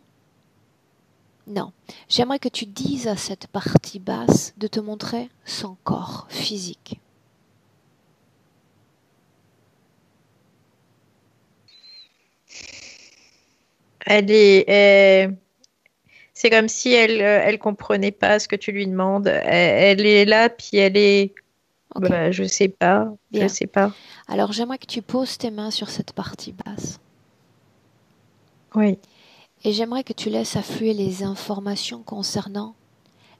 Non, j'aimerais que tu dises à cette partie basse de te montrer son corps physique. C'est comme si elle comprenait pas ce que tu lui demandes. Elle est là, puis elle est, Ok, je sais pas, je bien. sais pas. Alors j'aimerais que tu poses tes mains sur cette partie basse. Oui. Et j'aimerais que tu laisses affluer les informations concernant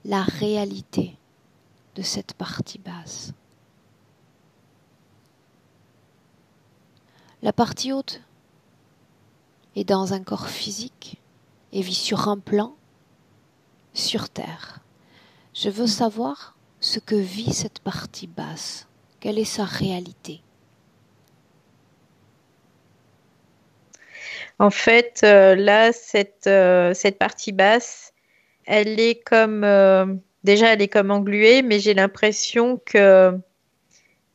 la réalité de cette partie basse. La partie haute est dans un corps physique et vit sur un plan, sur Terre. Je veux savoir ce que vit cette partie basse. Quelle est sa réalité? En fait, là, cette partie basse, elle est comme, déjà, elle est comme engluée, mais j'ai l'impression que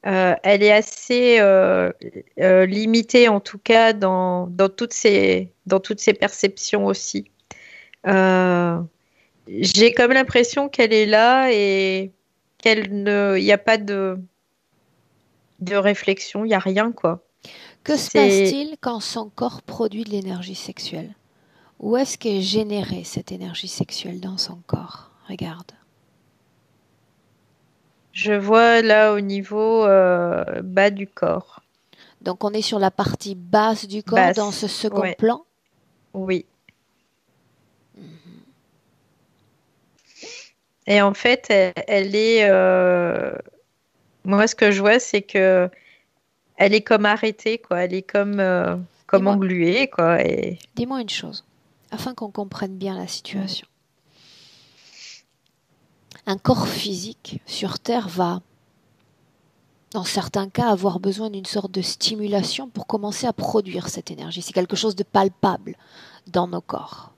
elle est assez limitée, en tout cas, dans toutes ses perceptions aussi. Euh, j'ai comme l'impression qu'elle est là et il n'y a pas de réflexion, il n'y a rien, quoi. Que se C'est, passe-t-il quand son corps produit de l'énergie sexuelle? Où est-ce qu'est générée cette énergie sexuelle dans son corps? Regarde. je vois là au niveau bas du corps. Donc on est sur la partie basse du corps dans ce Basse, second ouais, plan. oui. Et en fait, elle est. Moi, ce que je vois, c'est que elle est comme arrêtée, quoi. Elle est comme Dis-moi, engluée, quoi. Et dis-moi une chose, afin qu'on comprenne bien la situation. Un corps physique sur Terre va, dans certains cas, avoir besoin d'une sorte de stimulation pour commencer à produire cette énergie. C'est quelque chose de palpable dans nos corps.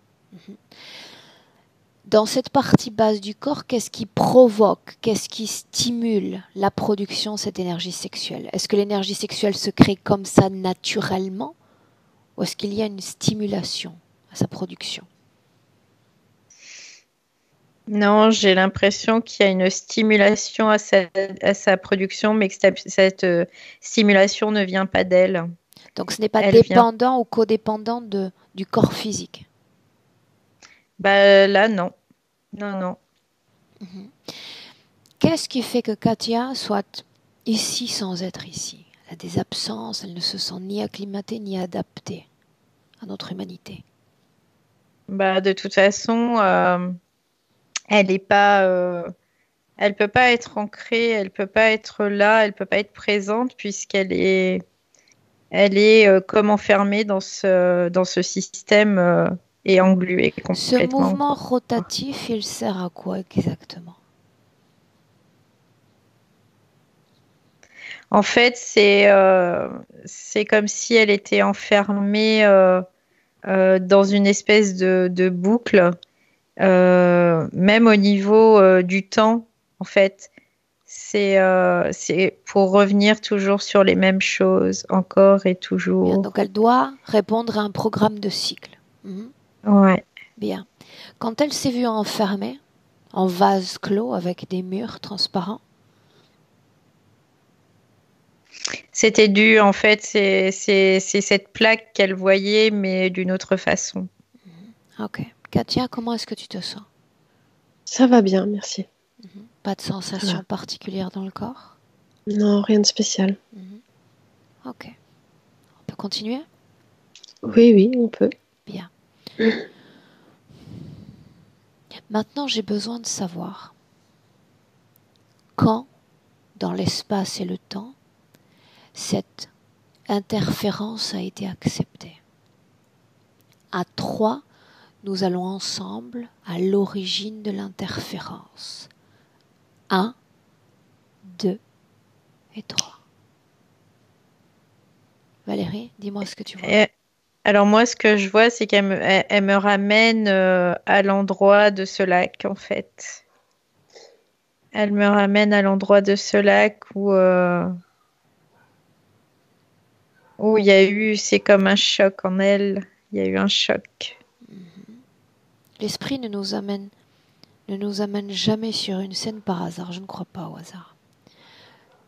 Dans cette partie basse du corps, qu'est-ce qui provoque, qu'est-ce qui stimule la production de cette énergie sexuelle? Est-ce que l'énergie sexuelle se crée comme ça naturellement ou est-ce qu'il y a une stimulation à sa production? non, j'ai l'impression qu'il y a une stimulation à sa production, mais que cette stimulation ne vient pas d'elle. Donc ce n'est pas Elle vient. dépendant ou codépendant du corps physique. Bah, là, non. Non, non. Qu'est-ce qui fait que Katia soit ici sans être ici? Elle a des absences, elle ne se sent ni acclimatée ni adaptée à notre humanité. Bah, de toute façon, elle est pas. Elle peut pas être ancrée, elle peut pas être là, elle peut pas être présente puisqu'elle est comme enfermée dans ce système et engluée Ce complètement, mouvement quoi. rotatif, il sert à quoi exactement? En fait, c'est comme si elle était enfermée dans une espèce de boucle, même au niveau du temps, en fait. c'est pour revenir toujours sur les mêmes choses, encore et Bien, toujours. donc elle doit répondre à un programme de cycle. Mhm. Ouais. Bien. Quand elle s'est vue enfermée en vase clos avec des murs transparents, C'était dû, en fait, c'est cette plaque qu'elle voyait, mais d'une autre façon. ok. Katia, comment est-ce que tu te sens? Ça va bien, merci. Pas de Ça sensation va. particulière dans le corps? Non, rien de spécial. Ok. On peut continuer? Oui, oui, on peut. Bien. Maintenant, j'ai besoin de savoir quand, dans l'espace et le temps, cette interférence a été acceptée. À 3, nous allons ensemble à l'origine de l'interférence. 1, 2 et 3. Valérie, dis-moi ce que tu vois. Et- alors moi, ce que je vois, c'est elle me ramène à l'endroit de ce lac, en fait. Elle me ramène à l'endroit de ce lac où il y a eu, c'est comme un choc en elle. Il y a eu un choc. L'esprit ne nous amène jamais sur une scène par hasard. Je ne crois pas au hasard.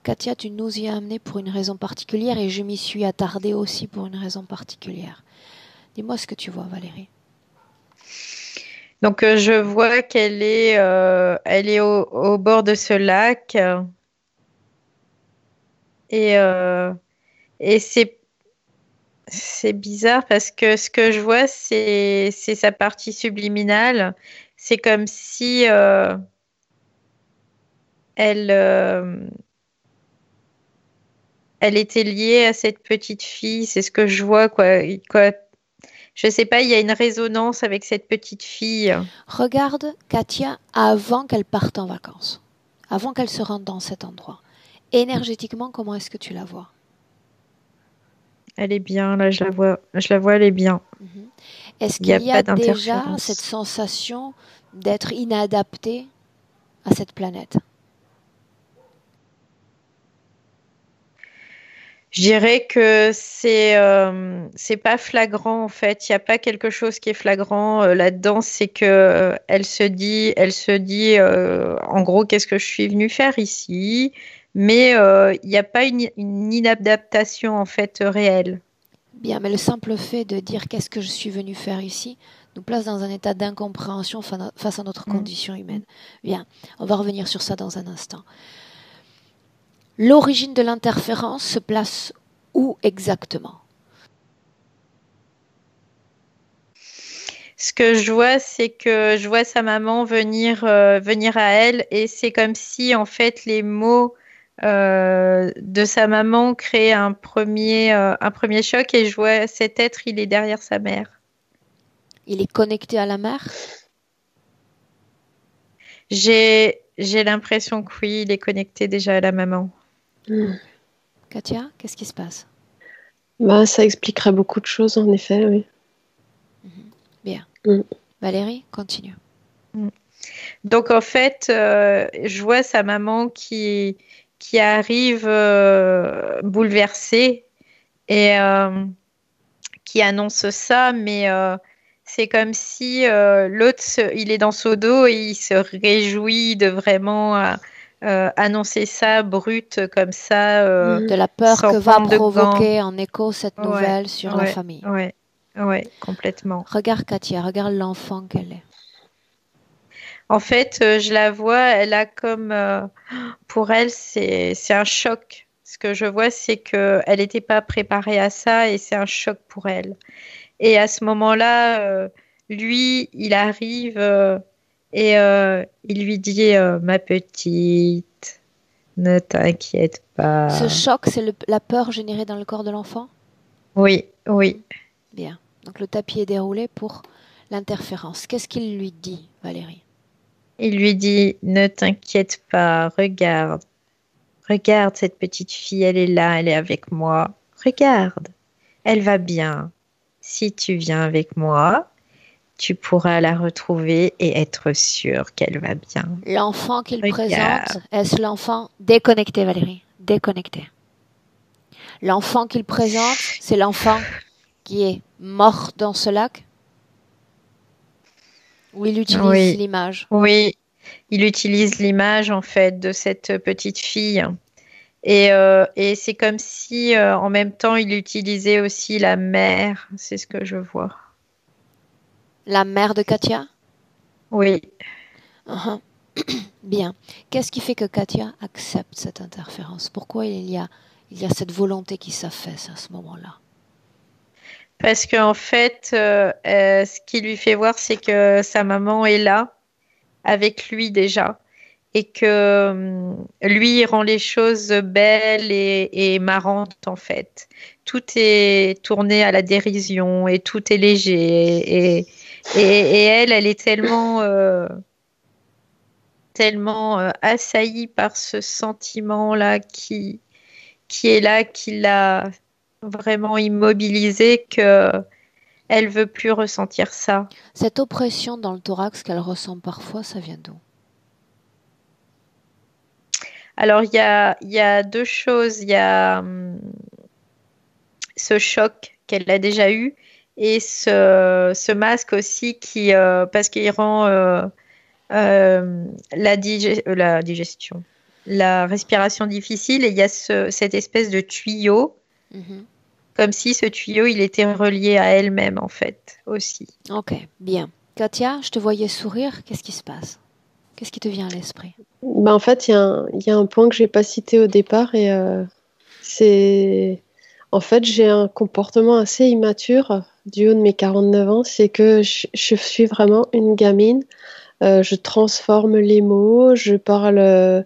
Katia, tu nous y as amené pour une raison particulière et je m'y suis attardée aussi pour une raison particulière. Dis-moi ce que tu vois, Valérie. Donc je vois elle est au bord de ce lac et, euh, et c'est bizarre parce que ce que je vois, c'est sa partie subliminale. C'est comme si elle, elle était liée à cette petite fille. C'est ce que je vois, quoi. Je sais pas, il y a une résonance avec cette petite fille. Regarde Katia avant qu'elle parte en vacances, avant qu'elle se rende dans cet endroit. Énergétiquement, comment est-ce que tu la vois? Elle est bien, là, je la vois, elle est bien. Est-ce Il n'y qu'il a y a pas déjà cette d'interférence. sensation d'être inadaptée à cette planète? Je dirais que c'est pas flagrant en fait. Il n'y a pas quelque chose qui est flagrant là-dedans. C'est que elle se dit en gros qu'est-ce que je suis venue faire ici, mais il n'y a pas une inadaptation en fait réelle. Bien, mais le simple fait de dire qu'est-ce que je suis venu faire ici nous place dans un état d'incompréhension face à notre Mm. condition humaine. Bien, on va revenir sur ça dans un instant. L'origine de l'interférence se place où exactement? Ce que je vois, c'est que je vois sa maman venir à elle et c'est comme si en fait les mots de sa maman créaient un premier choc et je vois cet être, il est derrière sa mère. Il est connecté à la mer? J'ai l'impression que oui, il est connecté déjà à la maman. Hmm. Katia, qu'est-ce qui se passe? Bah, ça expliquerait beaucoup de choses, en effet, oui. Bien. Hmm. Valérie, continue. Mm. Donc en fait, je vois sa maman qui arrive bouleversée et qui annonce ça, mais c'est comme si il est dans son dos et il se réjouit de vraiment annoncer ça brut comme ça, Hmm. De la peur sans que va prendre de gants. provoquer en écho cette Ouais, nouvelle sur la ouais, famille. ouais, ouais, complètement. Regarde Katia, regarde l'enfant qu'elle est. En fait, je la vois, elle a comme, pour elle, c'est un choc. Ce que je vois, c'est que elle n'était pas préparée à ça et c'est un choc pour elle. Et à ce moment-là, lui, il arrive et il lui dit, ma petite, ne t'inquiète Ce pas. choc, c'est la peur générée dans le corps de l'enfant? Oui, oui. Bien. Donc le tapis est déroulé pour l'interférence. Qu'est-ce qu'il lui dit, Valérie? Il lui dit, ne t'inquiète pas, regarde, regarde cette petite fille, elle est là, elle est avec moi. Regarde, elle va bien. Si tu viens avec moi, tu pourras la retrouver et être sûr qu'elle va bien. L'enfant qu'il Regarde. présente, est-ce l'enfant déconnecté, Valérie? Déconnecté. L'enfant qu'il présente, c'est l'enfant qui est mort dans ce lac? Ou il utilise Oui. l'image? Oui, il utilise l'image en fait de cette petite fille. Et c'est comme si en même temps il utilisait aussi la mère, c'est ce que je vois. La mère de Katia? Oui. Uhum. Bien. Qu'est-ce qui fait que Katia accepte cette interférence? Pourquoi il y a cette volonté qui s'affaisse à ce moment-là? Parce qu'en fait, ce qui lui fait voir, c'est que sa maman est là, avec lui déjà, et que lui, il rend les choses belles et marrantes, en fait. Tout est tourné à la dérision et tout est léger. Et elle est tellement assaillie par ce sentiment-là qui est là, qui l'a vraiment immobilisée que elle veut plus ressentir ça. Cette oppression dans le thorax qu'elle ressent parfois, ça vient d'où? Alors, il y a deux choses. Il y a ce choc qu'elle a déjà eu et ce masque aussi parce qu'il rend la digestion, la respiration difficile et il y a cette espèce de tuyau, Mhm. comme si ce tuyau, il était relié à elle-même en fait aussi. Ok, bien. Katia, je te voyais sourire. Qu'est-ce qui se passe? Qu'est-ce qui te vient à l'esprit? Ben, en fait, il y a un point que j'ai pas cité au départ et c'est en fait j'ai un comportement assez immature du haut de mes 49 ans, c'est que je suis vraiment une gamine. Je transforme les mots, je parle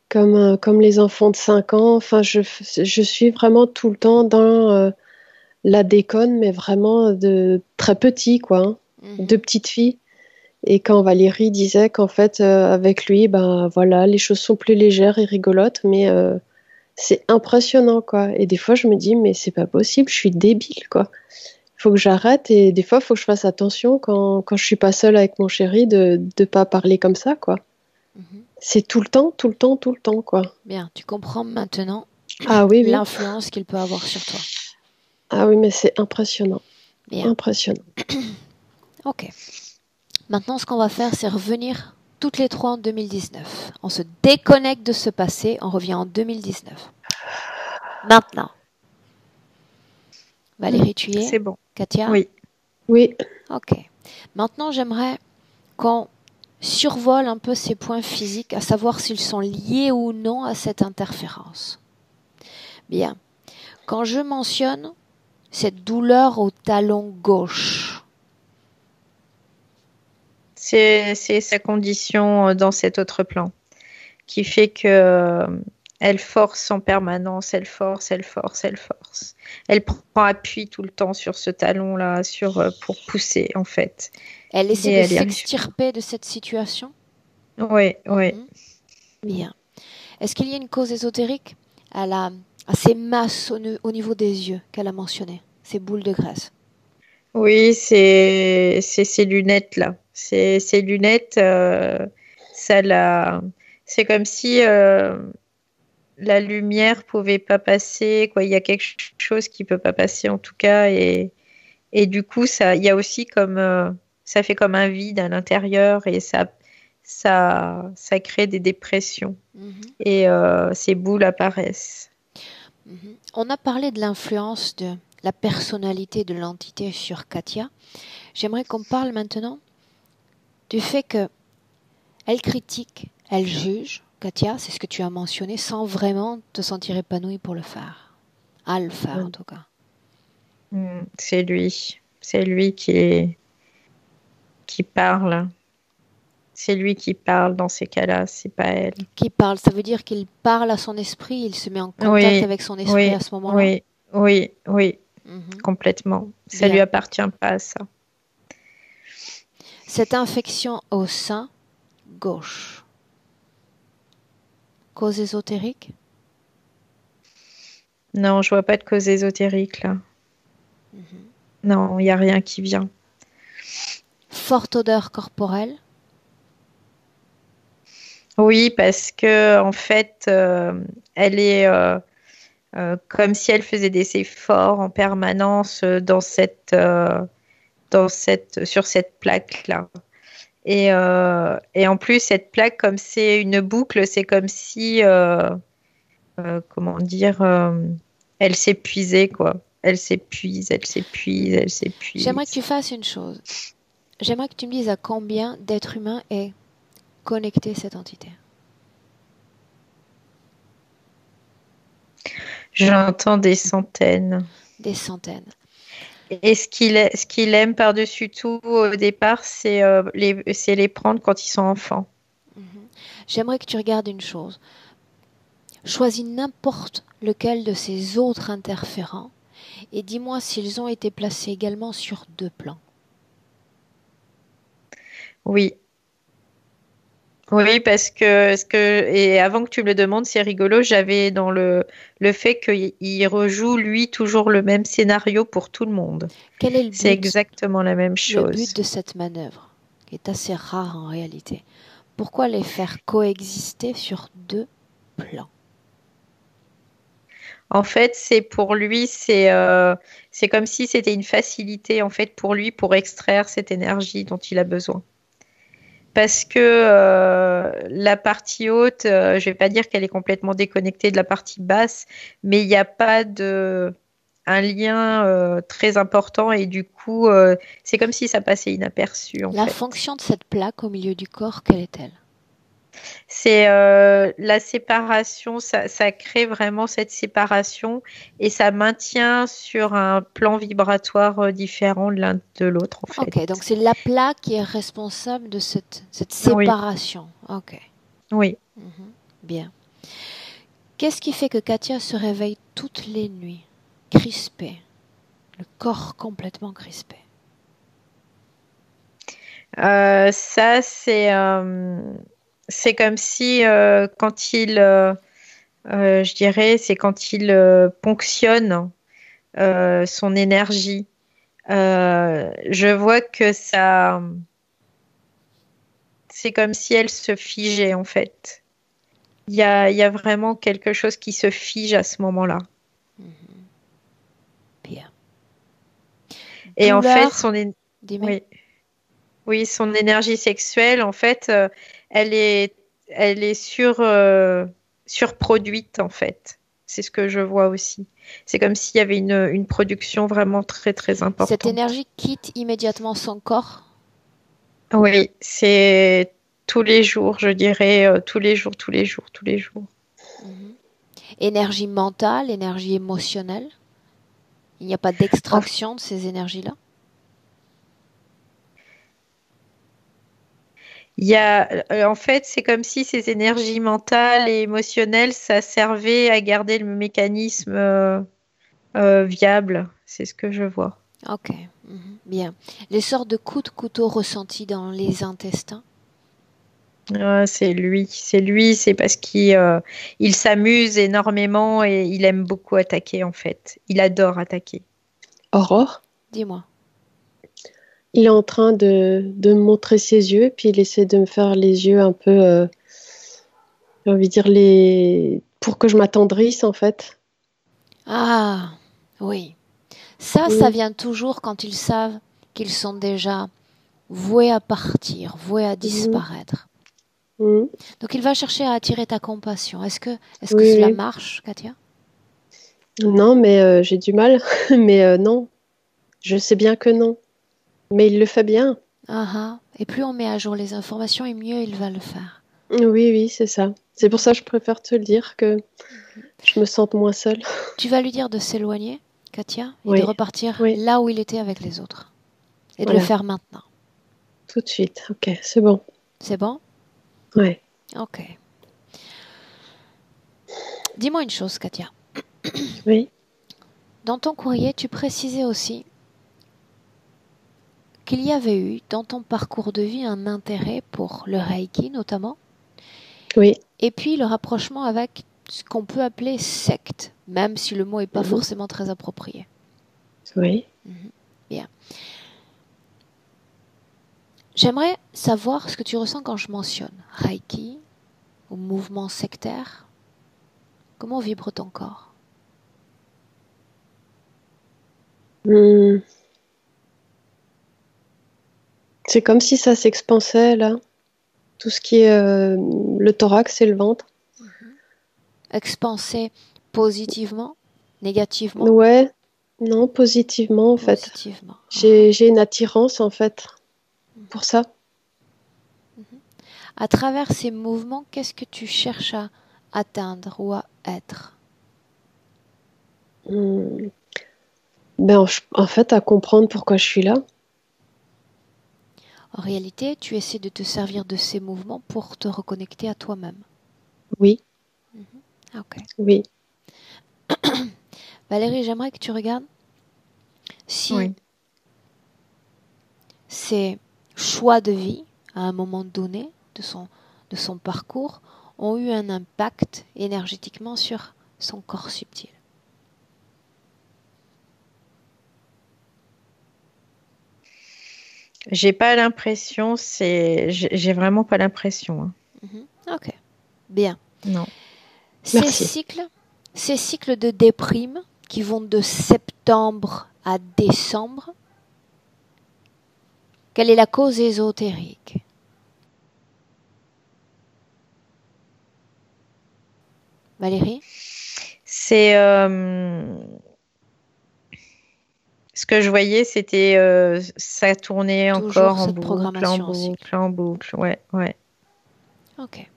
comme les enfants de 5 ans. Enfin, je suis vraiment tout le temps dans la déconne, mais vraiment de très petit, quoi, hein, de Mhm. petite fille. Et quand Valérie disait qu'en fait, avec lui, ben voilà, les choses sont plus légères et rigolotes, mais c'est impressionnant, quoi. Et des fois, je me dis, mais c'est pas possible, je suis débile, quoi. Il faut que j'arrête et des fois, il faut que je fasse attention quand je suis pas seule avec mon chéri de pas parler comme ça, quoi. Mhm. C'est tout le temps, tout le temps, tout le temps, quoi. Bien, tu comprends maintenant Ah oui, oui. l'influence qu'il peut avoir sur toi. Ah oui, mais c'est impressionnant. Bien, Impressionnant. ok. Maintenant, ce qu'on va faire, c'est revenir toutes les trois en 2019. On se déconnecte de ce passé, on revient en 2019. Maintenant, Valérie, tu y es? C'est bon. Katia? Oui. Oui. Ok. Maintenant, j'aimerais qu'on survole un peu ces points physiques, à savoir s'ils sont liés ou non à cette interférence. Bien. Quand je mentionne cette douleur au talon gauche, C'est sa condition dans cet autre plan qui fait que elle force en permanence, elle force, elle force, elle force. Elle prend appui tout le temps sur ce talon-là, pour pousser en fait. elle essaie Et de elle y arrive. s'extirper de cette situation? Oui, oui. Bien. Est-ce qu'il y a une cause ésotérique à ces masses au niveau des yeux qu'elle a mentionnées, ces boules de graisse? Oui, c'est ces lunettes là. Ces lunettes, ça la. C'est comme si la lumière pouvait pas passer, quoi. Il y a quelque chose qui peut pas passer en tout cas, et du coup ça, il y a aussi comme ça fait comme un vide à l'intérieur et ça crée des dépressions Mhm. et ces boules apparaissent. Mhm. On a parlé de l'influence de la personnalité de l'entité sur Katia. J'aimerais qu'on parle maintenant du fait que elle critique, elle juge, Katia, c'est ce que tu as mentionné, sans vraiment te sentir épanouie pour le faire. À le faire en tout cas. C'est lui qui parle. C'est lui qui parle dans ces cas-là, c'est pas elle. Qui parle, ça veut dire qu'il parle à son esprit, il se met en contact Oui, avec son esprit oui, à ce moment-là. oui, oui, oui, Mhm. complètement. Ça Bien. lui appartient pas, ça. Cette infection au sein gauche, cause ésotérique? Non, je vois pas de cause ésotérique là. Non, il y a rien qui vient. forte odeur corporelle. Oui, parce que en fait, elle est comme si elle faisait des efforts en permanence sur cette plaque-là. Et en plus, cette plaque, comme c'est une boucle, c'est comme si, comment dire, elle s'épuisait, quoi. Elle s'épuise, elle s'épuise, elle J'aimerais que tu s'épuise. fasses une chose. J'aimerais que tu me dises à combien d'êtres humains est connectée cette entité. J'entends des centaines. Des centaines. Et ce qu'il aime par-dessus tout au départ, c'est les prendre quand ils sont enfants. Mhm. J'aimerais que tu regardes une chose. Choisis n'importe lequel de ces autres interférents et dis-moi s'ils ont été placés également sur 2 plans. Oui, oui, parce que, et avant que tu me le demandes, c'est rigolo, j'avais dans le fait qu'il rejoue, lui, toujours le même scénario pour tout le monde. Quel est C'est exactement la même le but chose. de cette manœuvre, qui est assez rare en réalité? Pourquoi les faire coexister sur 2 plans? En fait, c'est pour lui, c'est comme si c'était une facilité, en fait, pour lui, pour extraire cette énergie dont il a besoin. Parce que la partie haute, je vais pas dire qu'elle est complètement déconnectée de la partie basse, mais il n'y a pas de un lien très important et du coup, c'est comme si ça passait inaperçu en La fait. fonction de cette plaque au milieu du corps, quelle est-elle? C'est la séparation, ça crée vraiment cette séparation et ça maintient sur un plan vibratoire différent de l'un de l'autre en fait. Ok, donc c'est la plaque qui est responsable de cette Oui, séparation. Ok. oui. Mhm. Bien. Qu'est-ce qui fait que Katia se réveille toutes les nuits, crispée, le corps complètement crispé? Ça, c'est comme si quand je dirais, c'est quand il ponctionne son énergie. Je vois que ça, c'est comme si elle se figeait en fait. Il y a vraiment quelque chose qui se fige à ce moment-là. Mhm. Bien. Et en fait, Douleur, dis-moi. oui, oui, son énergie sexuelle, en fait, elle est, elle est surproduite, en fait. C'est ce que je vois aussi. C'est comme s'il y avait une production vraiment très, très Cette importante. énergie quitte immédiatement son corps. Oui, c'est tous les jours, je dirais, tous les jours, tous les jours, tous les jours. Mhm. Énergie mentale, énergie émotionnelle. Il n'y a pas En, d'extraction de ces énergies-là. en fait, c'est comme si ces énergies mentales et émotionnelles, ça servait à garder le mécanisme viable. C'est ce que je vois. Ok. Mhm. Bien. Les sortes de coups de couteau ressentis dans les intestins. C'est lui, c'est parce il s'amuse énormément et il aime beaucoup attaquer en fait. Il adore attaquer. Aurore, Dis-moi. il est en train de me montrer ses yeux, puis il essaie de me faire les yeux un peu, j'ai envie de dire, pour que je m'attendrisse en fait. Ah, oui. Ça Mm, vient toujours quand ils savent qu'ils sont déjà voués à partir, voués à mhm, disparaître. mm. Donc il va chercher à attirer ta compassion. Est-ce que Oui, cela oui. marche, Katia? Non, mais j'ai du mal. Mais non, je sais bien que non. Mais il le fait bien. Ah ah. Et plus on met à jour les informations, et mieux il va le faire. Oui, oui, c'est ça. C'est pour ça que je préfère te le dire, que je me sente moins seule. Tu vas lui dire de s'éloigner, Katia, et de Oui, repartir oui, là où il était avec les autres. Et de le voilà, faire maintenant. tout de suite. Ok, c'est bon. C'est bon? Ouais, Ok. Dis-moi une chose, Katia. oui, Dans ton courrier, tu précisais aussi qu'il y avait eu dans ton parcours de vie un intérêt pour le Reiki notamment, oui. et puis le rapprochement avec ce qu'on peut appeler secte, même si le mot n'est pas Mhm, forcément très approprié. oui. Mhm. Bien. J'aimerais savoir ce que tu ressens quand je mentionne Reiki ou mouvement sectaire. Comment vibre ton corps? Hmm. C'est comme si ça s'expansait là. Tout ce qui est le thorax et le ventre. Expansé positivement, négativement? Ouais, non, positivement en fait. Positivement. J'ai une attirance en fait pour ça. À travers ces mouvements, qu'est-ce que tu cherches à atteindre ou à être? Hmm. Ben, en fait, à comprendre pourquoi je suis là. En réalité, tu essaies de te servir de ces mouvements pour te reconnecter à toi-même. Oui, Ok. oui, Valérie, j'aimerais que tu regardes si Oui. ces choix de vie, à un moment donné de son parcours, ont eu un impact énergétiquement sur son corps subtil. J'ai pas l'impression, j'ai vraiment pas l'impression, hein. Ok, bien. Non. Ces merci. cycles, ces cycles de déprime qui vont de septembre à décembre, quelle est la cause ésotérique? Valérie? C'est ce que je voyais, c'était ça tournait Toujours encore en cette boucle, en programmation en cycle. boucle, en boucle. Ouais, ouais. Ok,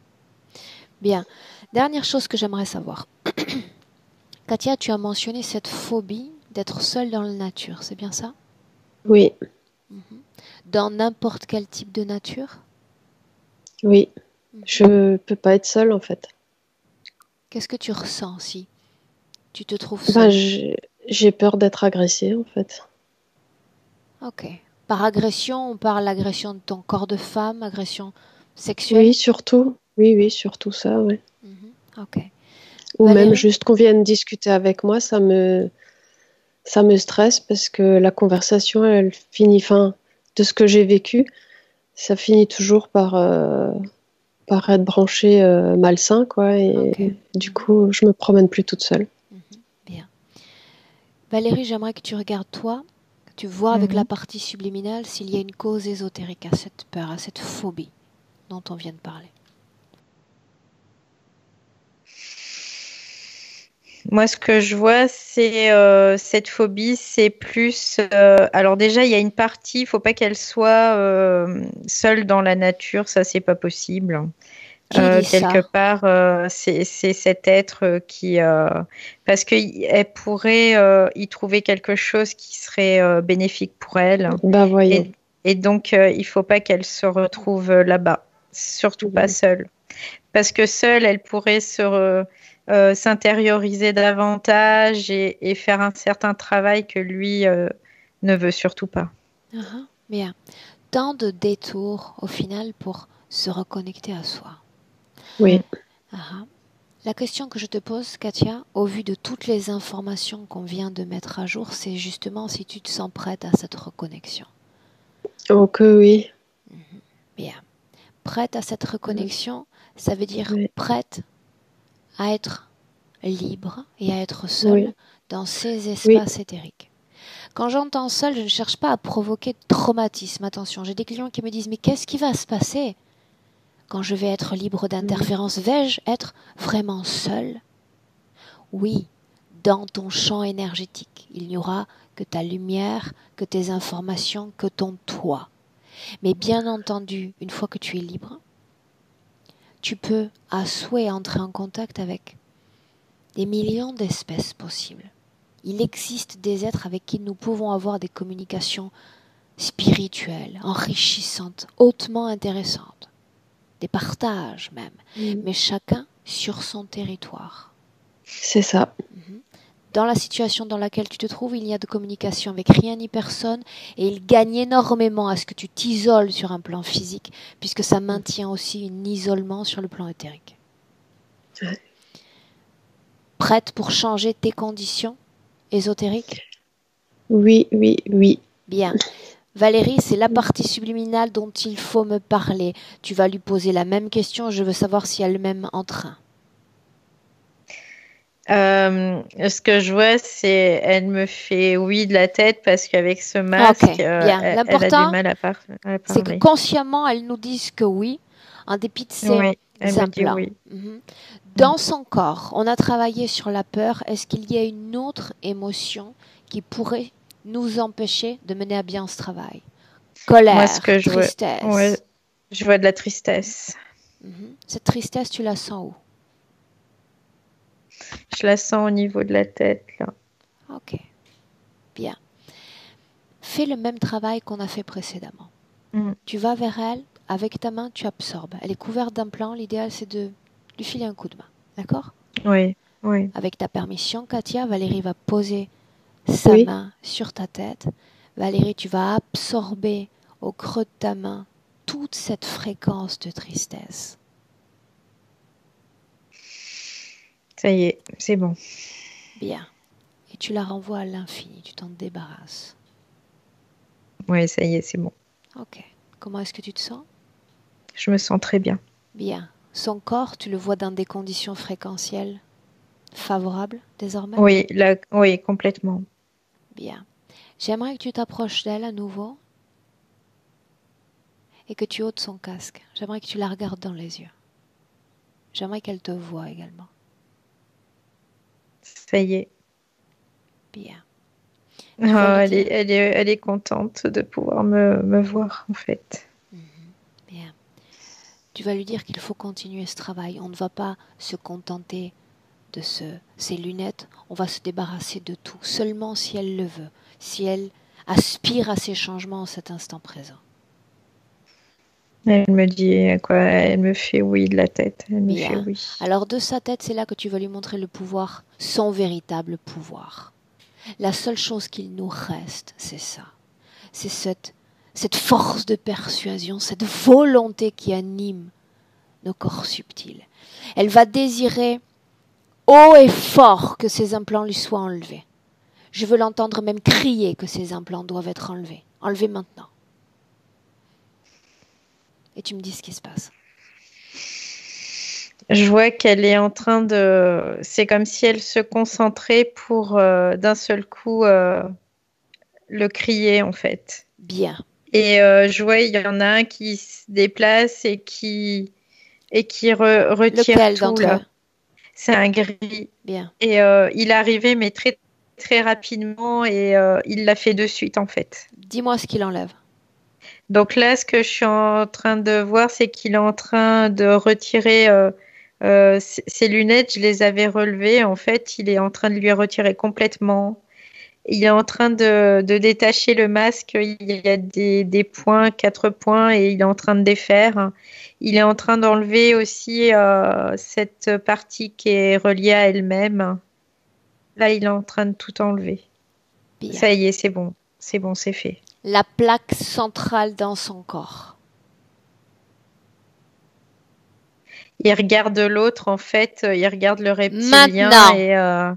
bien. Dernière chose que j'aimerais savoir. Katia, tu as mentionné cette phobie d'être seule dans la nature, c'est bien ça? Oui, Dans n'importe quel type de nature? oui. Je peux pas être seule en fait. Qu'est-ce que tu ressens si tu te trouves Ben, seule? j'ai peur d'être agressée en fait. Ok. Par agression, on parle agression de ton corps de femme, agression sexuelle? Oui, surtout. Oui, oui, surtout ça, ouais. Ok. Ou même Valérie? juste qu'on vienne discuter avec moi, ça me stresse parce que la conversation, elle finit, enfin, de ce que j'ai vécu, ça finit toujours par être branché malsain, quoi. Et Ok. du coup, je me promène plus toute seule. Bien. Valérie, j'aimerais que tu regardes toi, que tu vois avec la Mhm. partie subliminale s'il y a une cause ésotérique à cette peur, à cette phobie dont on vient de parler. Moi, ce que je vois, c'est cette phobie, c'est plus. Alors déjà, il y a une partie, il faut pas qu'elle soit seule dans la nature, ça, c'est pas possible. Qui dit Quelque ça? part, c'est cet être qui, parce qu'elle pourrait y trouver quelque chose qui serait bénéfique pour elle, Ben voyons. et, et donc il faut pas qu'elle se retrouve là-bas, surtout pas Mhm. seule, parce que seule, elle pourrait s'intérioriser davantage et faire un certain travail que lui ne veut surtout pas. Bien. Tant de détours au final pour se reconnecter à soi. Mm. Oui, Ah. La question que je te pose, Katia, au vu de toutes les informations qu'on vient de mettre à jour, c'est justement si tu te sens prête à cette reconnexion. oh que oui. Bien. Prête à cette Mhm. reconnexion, ça veut dire Oui, prête à être libre et à être seule oui, dans ces oui. espaces éthériques. Quand j'entends seule, je ne cherche pas à provoquer de traumatisme. Attention, j'ai des clients qui me disent mais qu'est-ce qui va se passer quand je vais être libre Mhm. d'interférence? Vais-je être vraiment seule? Oui, dans ton champ énergétique, il n'y aura que ta lumière, que tes informations, que ton toi. Mais bien entendu, une fois que tu es libre, tu peux à souhait entrer en contact avec des millions d'espèces possibles. Il existe des êtres avec qui nous pouvons avoir des communications spirituelles, enrichissantes, hautement intéressantes, des partages même, Mhm. mais chacun sur son territoire. C'est ça. Dans la situation dans laquelle tu te trouves, il n'y a de communication avec rien ni personne et il gagne énormément à ce que tu t'isoles sur un plan physique puisque ça maintient aussi un isolement sur le plan éthérique. Prête pour changer tes conditions ésotériques? Oui, oui, oui. Bien. Valérie, c'est la partie subliminale dont il faut me parler. Tu vas lui poser la même question. Je veux savoir si elle m'aime en train. Ce que je vois, c'est elle me fait oui de la tête parce qu'avec ce masque, Ok, bien. elle a du L'important, mal à c'est que parler. consciemment, elle nous dise que oui, en dépit de ses Oui, elle me dit implants. oui. Mhm. Dans son corps, on a travaillé sur la peur. Est-ce qu'il y a une autre émotion qui pourrait nous empêcher de mener à bien ce travail? Moi, ce Colère, que je vois, ouais, tristesse. je vois de la tristesse. Mhm. Cette tristesse, tu la sens où? Je la sens au niveau de la tête, là. Ok, bien. Fais le même travail qu'on a fait précédemment. Mm. Tu vas vers elle, avec ta main, tu absorbes. Elle est couverte d'implants, l'idéal c'est de lui filer un coup de main. D'accord? Oui, oui. Avec ta permission, Katia, Valérie va poser sa Oui. main sur ta tête. Valérie, tu vas absorber au creux de ta main toute cette fréquence de tristesse. Ça y est, c'est bon. Bien. Et tu la renvoies à l'infini, tu t'en débarrasses. Oui, ça y est, c'est bon. Ok. Comment est-ce que tu te sens? Je me sens très bien. Bien. Son corps, tu le vois dans des conditions fréquentielles favorables désormais? Oui, là, oui, complètement. Bien. J'aimerais que tu t'approches d'elle à nouveau et que tu ôtes son casque. J'aimerais que tu la regardes dans les yeux. J'aimerais qu'elle te voie également. Ça y est. Bien. Oh, Tu vas lui elle est, dire. elle est contente de pouvoir me voir, en fait. Bien. Tu vas lui dire qu'il faut continuer ce travail. On ne va pas se contenter de ces lunettes. On va se débarrasser de tout. Seulement si elle le veut. Si elle aspire à ces changements en cet instant présent. Elle me dit quoi? Elle me fait oui de la tête. Elle me fait Bien. oui. Alors de sa tête, c'est là que tu vas lui montrer le pouvoir, son véritable pouvoir. La seule chose qu'il nous reste, c'est ça. C'est cette force de persuasion, cette volonté qui anime nos corps subtils. Elle va désirer haut et fort que ces implants lui soient enlevés. Je veux l'entendre même crier que ces implants doivent être enlevés. Enlevés maintenant. Et tu me dis ce qui se passe. Je vois qu'elle est en train de... C'est comme si elle se concentrait pour d'un seul coup le crier, en fait. Bien. Et je vois, il y en a un qui se déplace et qui retire Lequel tout, d'entre eux? là. C'est un gris. Bien. Et il est arrivé, mais très, très rapidement, et il l'a fait de suite, en fait. Dis-moi ce qu'il enlève. Donc là, ce que je suis en train de voir, c'est qu'il est en train de retirer ses lunettes. Je les avais relevées. En fait, il est en train de lui retirer complètement. Il est en train de détacher le masque. Il y a des points, 4 points, et il est en train de défaire. Il est en train d'enlever aussi cette partie qui est reliée à elle-même. Là, il est en train de tout enlever. Bien. Ça y est, c'est bon. C'est bon, c'est fait. La plaque centrale dans son corps. Il regarde l'autre, en fait. Il regarde le reptilien Maintenant.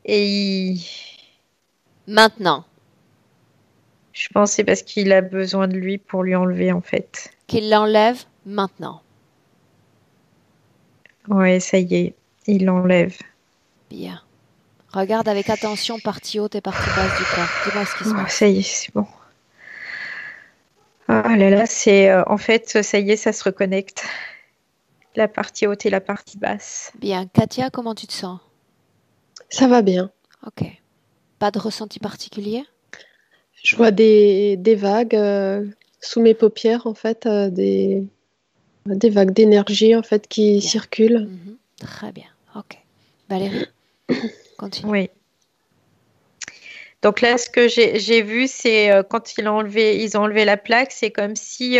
et il... Maintenant. Je pense que c'est parce qu'il a besoin de lui pour lui enlever, en fait. Qu'il l'enlève maintenant. Ouais, ça y est. Il l'enlève. Bien. Regarde avec attention partie haute et partie basse du corps. Dis-moi ce qui se Oh, passe. ça y est, c'est bon. Ah là là, c'est... en fait, ça y est, ça se reconnecte. La partie haute et la partie basse. Bien. Katia, comment tu te sens? Ça va bien. Ok. Pas de ressenti particulier? Je vois des vagues sous mes paupières, en fait, des vagues d'énergie, en fait, qui Bien. circulent. Très bien. Ok. Valérie, continue. Oui. Donc là, ce que j'ai vu, c'est quand ils ont enlevé la plaque, c'est comme si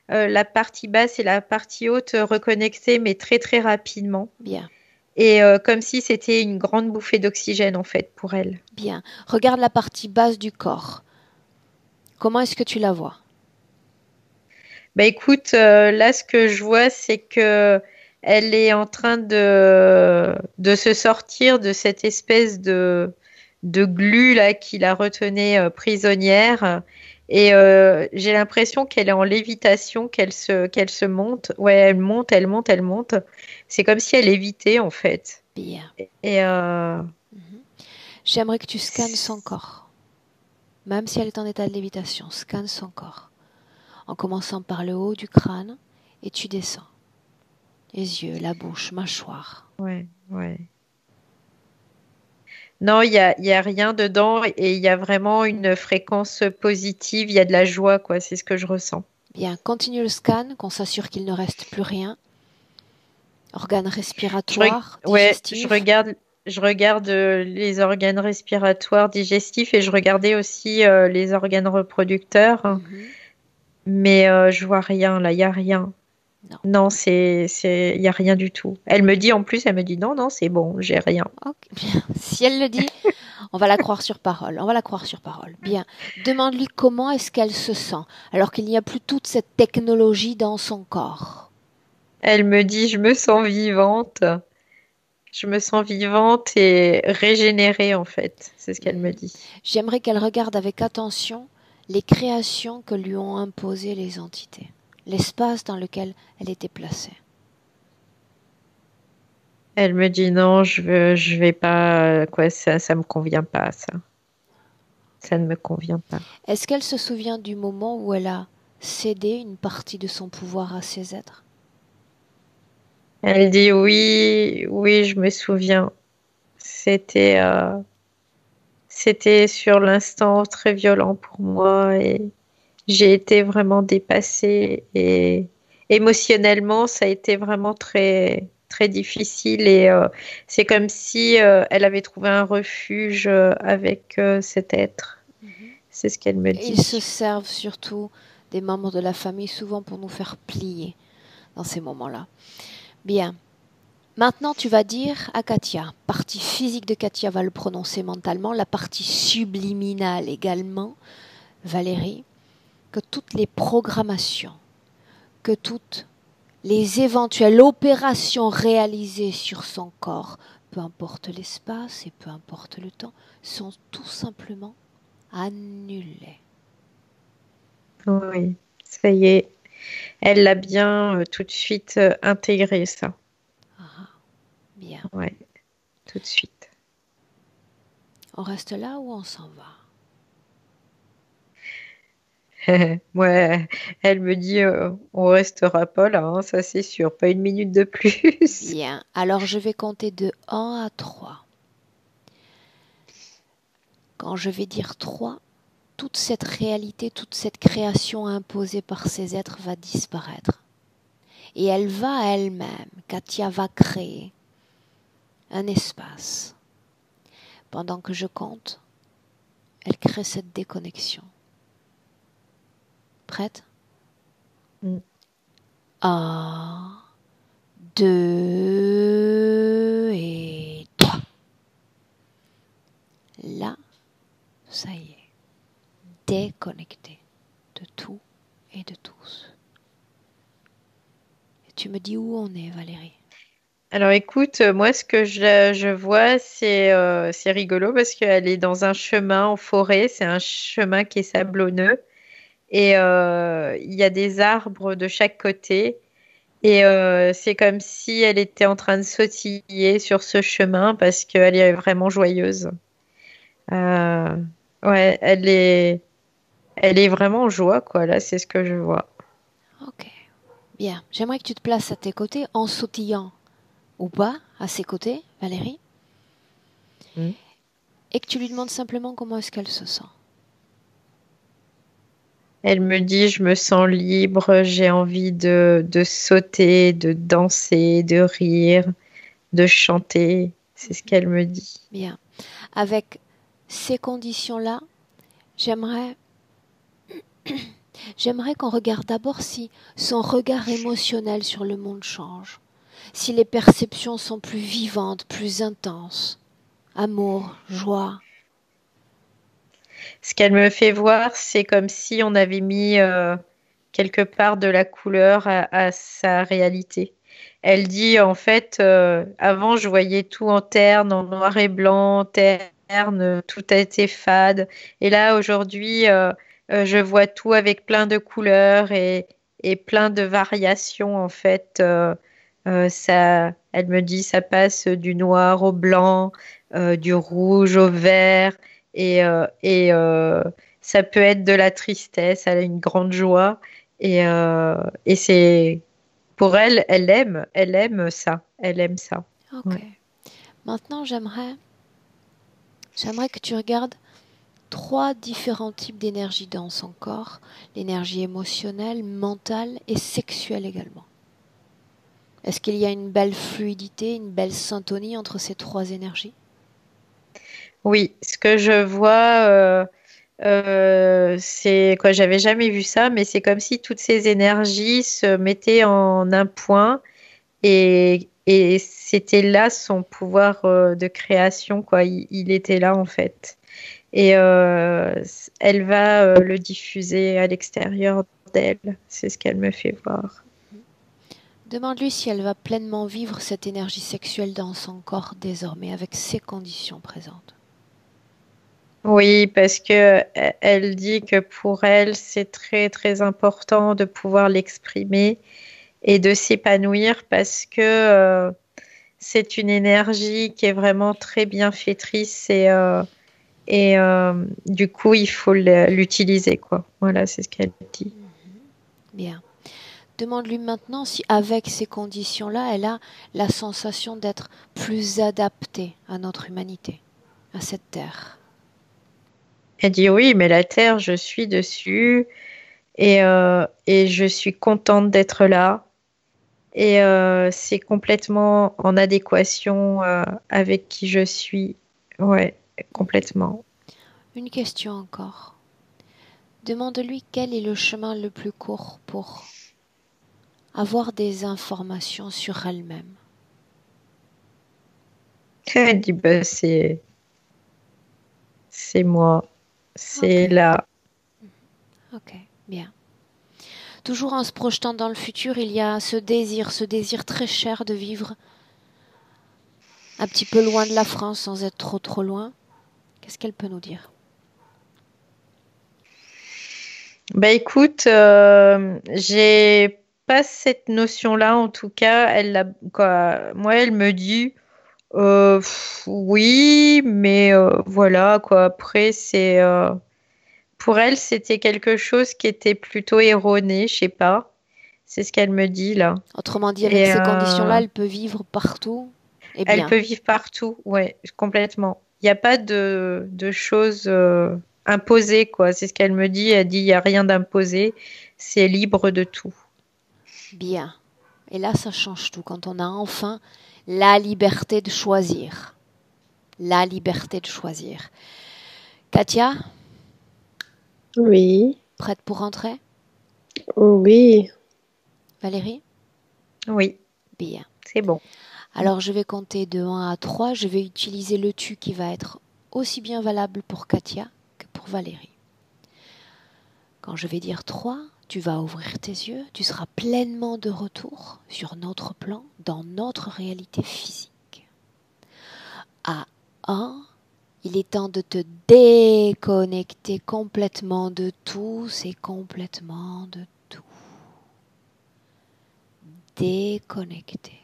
la partie basse et la partie haute reconnectaient, mais très très rapidement. Bien. Et comme si c'était une grande bouffée d'oxygène en fait pour elle. Bien. Regarde la partie basse du corps. Comment est-ce que tu la vois? Bah écoute, là ce que je vois, c'est que elle est en train de se sortir de cette espèce de glu là qui la retenait prisonnière. Et j'ai l'impression qu'elle est en lévitation, qu'elle se monte. Ouais, elle monte, elle monte, elle monte. C'est comme si elle lévitait en fait. Bien. Et J'aimerais que tu scannes son corps. Même si elle est en état de lévitation, scanne son corps. En commençant par le haut du crâne et tu descends. Les yeux, la bouche, mâchoire. ouais, ouais. Non, il y a rien dedans et il y a vraiment une fréquence positive. Il y a de la joie, quoi. C'est ce que je ressens. Bien, continue le scan, qu'on s'assure qu'il ne reste plus rien. Organes respiratoires, Ouais, digestifs. je regarde les organes respiratoires, digestifs et je regardais aussi les organes reproducteurs. Mhm. Mais je vois rien là, il y a rien. Non. Non, il y a rien du tout. Elle me dit en plus, elle me dit non, non, c'est bon, j'ai rien. Ok, bien. Si elle le dit, on va la croire sur parole. On va la croire sur parole. Bien. Demande-lui comment est-ce qu'elle se sent, alors qu'il n'y a plus toute cette technologie dans son corps. Elle me dit, je me sens vivante. Je me sens vivante et régénérée en fait. C'est ce qu'elle me dit. J'aimerais qu'elle regarde avec attention les créations que lui ont imposées les entités, l'espace dans lequel elle était placée. Elle me dit non, je vais pas, quoi, ça me convient pas, ça. Ça ne me convient pas. Est-ce qu'elle se souvient du moment où elle a cédé une partie de son pouvoir à ces êtres? Elle dit oui, oui, je me souviens. C'était, c'était sur l'instant très violent pour moi et j'ai été vraiment dépassée et émotionnellement, ça a été vraiment très, très difficile et c'est comme si elle avait trouvé un refuge avec cet être. C'est ce qu'elle me Ils se dit. servent surtout des membres de la famille souvent pour nous faire plier dans ces moments-là. Bien. Maintenant, tu vas dire à Katia, partie physique de Katia va le prononcer mentalement, la partie subliminale également, Valérie, que toutes les programmations, que toutes les éventuelles opérations réalisées sur son corps, peu importe l'espace et peu importe le temps, sont tout simplement annulées. Oui, ça y est. Elle l'a bien tout de suite intégré, ça. Ah, bien. Ouais, tout de suite. On reste là ou on s'en va? Ouais, elle me dit on restera pas là, hein, ça c'est sûr, pas une minute de plus. Bien. Alors je vais compter de 1 à 3. Quand je vais dire 3, toute cette réalité, toute cette création imposée par ces êtres va disparaître. Et elle va elle-même, Katia va créer un espace. Pendant que je compte, elle crée cette déconnexion. Prête? Mm. 1, 2 et 3. Là, ça y est, déconnecté de tout et de tous. Et tu me dis où on est, Valérie? Alors écoute, moi ce que je vois, c'est rigolo parce qu'elle est dans un chemin en forêt, c'est un chemin qui est sablonneux et il y a des arbres de chaque côté et c'est comme si elle était en train de sautiller sur ce chemin parce qu'elle est vraiment joyeuse. Euh, ouais, elle est vraiment en joie quoi, là c'est ce que je vois. Ok, bien. J'aimerais que tu te places à tes côtés en sautillant ou pas à ses côtés, Valérie, Mm. et que tu lui demandes simplement comment est-ce qu'elle se sent. Elle me dit, je me sens libre, j'ai envie de sauter, de danser, de rire, de chanter. C'est ce qu'elle me dit. Bien. Avec ces conditions-là, j'aimerais j'aimerais qu'on regarde d'abord si son regard émotionnel sur le monde change, si les perceptions sont plus vivantes, plus intenses. Amour, joie. Ce qu'elle me fait voir, c'est comme si on avait mis quelque part de la couleur à sa réalité. Elle dit, en fait, avant, je voyais tout en terne, en noir et blanc, terne, tout a été fade. Et là, aujourd'hui, Je vois tout avec plein de couleurs et plein de variations en fait. Elle me dit ça passe du noir au blanc, du rouge au vert et ça peut être de la tristesse, elle a une grande joie et c'est pour elle, elle aime ça, elle aime ça. Ok. Ouais. Maintenant, j'aimerais que tu regardes 3 différents types d'énergie dans son corps. L'énergie émotionnelle, mentale et sexuelle également. Est-ce qu'il y a une belle fluidité, une belle syntonie entre ces 3 énergies? Oui, ce que je vois, c'est quoi, j'avais jamais vu ça, mais c'est comme si toutes ces énergies se mettaient en un point et c'était là son pouvoir de création, quoi. Il était là en fait. Et elle va le diffuser à l'extérieur d'elle. C'est ce qu'elle me fait voir. Demande-lui si elle va pleinement vivre cette énergie sexuelle dans son corps désormais avec ses conditions présentes. Oui, parce que elle dit que pour elle, c'est très très important de pouvoir l'exprimer et de s'épanouir parce que c'est une énergie qui est vraiment très bienfaitrice et du coup, il faut l'utiliser, quoi. Voilà, c'est ce qu'elle dit. Bien. Demande-lui maintenant si avec ces conditions-là, elle a la sensation d'être plus adaptée à notre humanité, à cette terre. Elle dit oui, mais la Terre, je suis dessus et je suis contente d'être là. Et c'est complètement en adéquation avec qui je suis. Ouais, complètement. Une question encore. Demande-lui quel est le chemin le plus court pour avoir des informations sur elle-même. Elle dit bah, c'est moi, Ok, c'est là. ok, bien. Toujours en se projetant dans le futur, il y a ce désir très cher de vivre un petit peu loin de la France sans être trop trop loin. Qu'est-ce qu'elle peut nous dire? Bah écoute, j'ai pas cette notion-là en tout cas. Quoi, moi, elle me dit oui, mais voilà quoi. Après, pour elle, c'était quelque chose qui était plutôt erroné, je sais pas. C'est ce qu'elle me dit là. Autrement dit, avec Et ces conditions-là, elle peut vivre partout et elle bien. peut vivre partout, ouais, complètement. Il n'y a pas de choses imposées, quoi. C'est ce qu'elle me dit. Elle dit, il n'y a rien d'imposé. C'est libre de tout. Bien. Et là, ça change tout quand on a enfin la liberté de choisir. La liberté de choisir. Katia, Oui, prête pour rentrer? oui, Valérie? Oui, Bien. c'est bon. Alors, je vais compter de 1 à 3. Je vais utiliser le tu qui va être aussi bien valable pour Katia que pour Valérie. Quand je vais dire 3, tu vas ouvrir tes yeux, tu seras pleinement de retour sur notre plan, dans notre réalité physique. À 1, il est temps de te déconnecter complètement de tout, c'est complètement de tout. Déconnecter.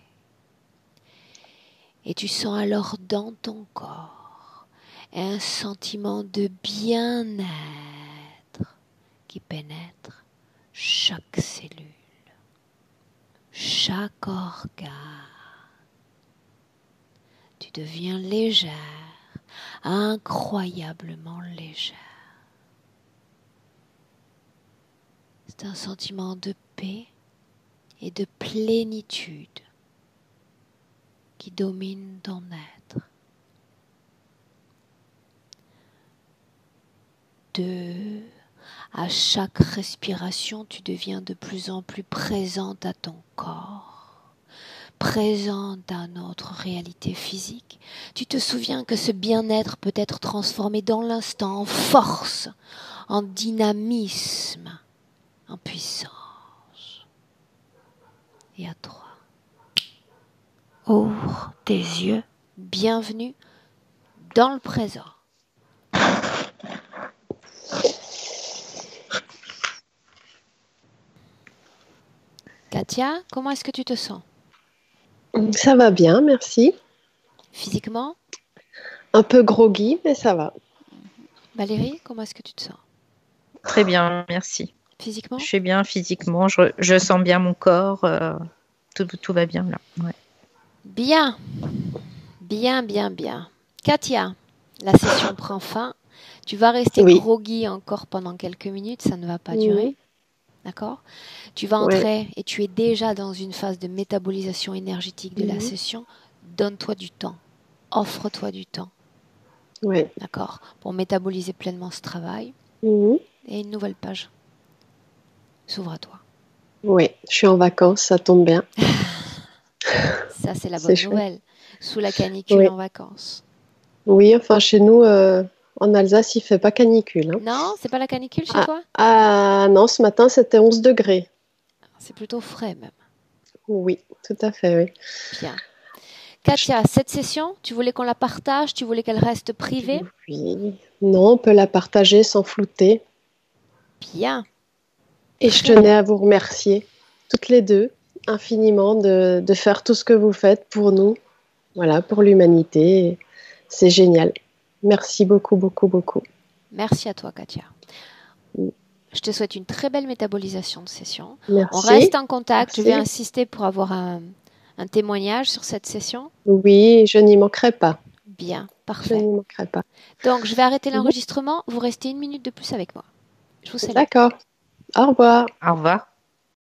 Et tu sens alors dans ton corps un sentiment de bien-être qui pénètre chaque cellule, chaque organe. Tu deviens légère, incroyablement légère. C'est un sentiment de paix et de plénitude qui domine ton être. 2. À chaque respiration, tu deviens de plus en plus présente à ton corps, présente à notre réalité physique. Tu te souviens que ce bien-être peut être transformé dans l'instant en force, en dynamisme, en puissance. Et à 3. Ouvre tes yeux. Bienvenue dans le présent. Katia, comment est-ce que tu te sens? Ça va bien, merci. Physiquement? Un peu groggy, mais ça va. Valérie, comment est-ce que tu te sens? Très bien, merci. Physiquement? Je suis bien physiquement, je sens bien mon corps, tout va bien là. Ouais. Bien, bien, bien, bien. Katia, la session prend fin. Tu vas rester Oui. groggy encore pendant quelques minutes, ça ne va pas Mhm. durer. D'accord? Tu vas Ouais. entrer et tu es déjà dans une phase de métabolisation énergétique de la Mhm. session. Donne-toi du temps. Offre-toi du temps. Ouais. D'accord? Pour métaboliser pleinement ce travail. Mhm. Et une nouvelle page s'ouvre à toi. Ouais. Je suis en vacances, ça tombe bien. Ça, c'est la C'est bonne chouette. nouvelle. Sous la canicule Oui. en vacances. Oui, enfin chez nous, en Alsace, il fait pas canicule, hein. Non, c'est pas la canicule chez toi? Non, ce matin, c'était 11 degrés. C'est plutôt frais même. Oui, tout à fait, oui. Bien. Katia, cette session, tu voulais qu'on la partage? Tu voulais qu'elle reste privée? Oui. Non, on peut la partager sans flouter. Bien. Et je Très tenais bien. à vous remercier, toutes les deux, infiniment de faire tout ce que vous faites pour nous, voilà, pour l'humanité. C'est génial. Merci beaucoup, beaucoup, beaucoup. Merci à toi, Katia. Je te souhaite une très belle métabolisation de session. On Merci. reste en contact. Je vais Merci. insister pour avoir un témoignage sur cette session. Oui, je n'y manquerai pas. Bien, Je parfait. n'y manquerai pas. Donc, je vais arrêter l'enregistrement. Vous restez 1 minute de plus avec moi. Je vous salue. D'accord. Au revoir. Au revoir.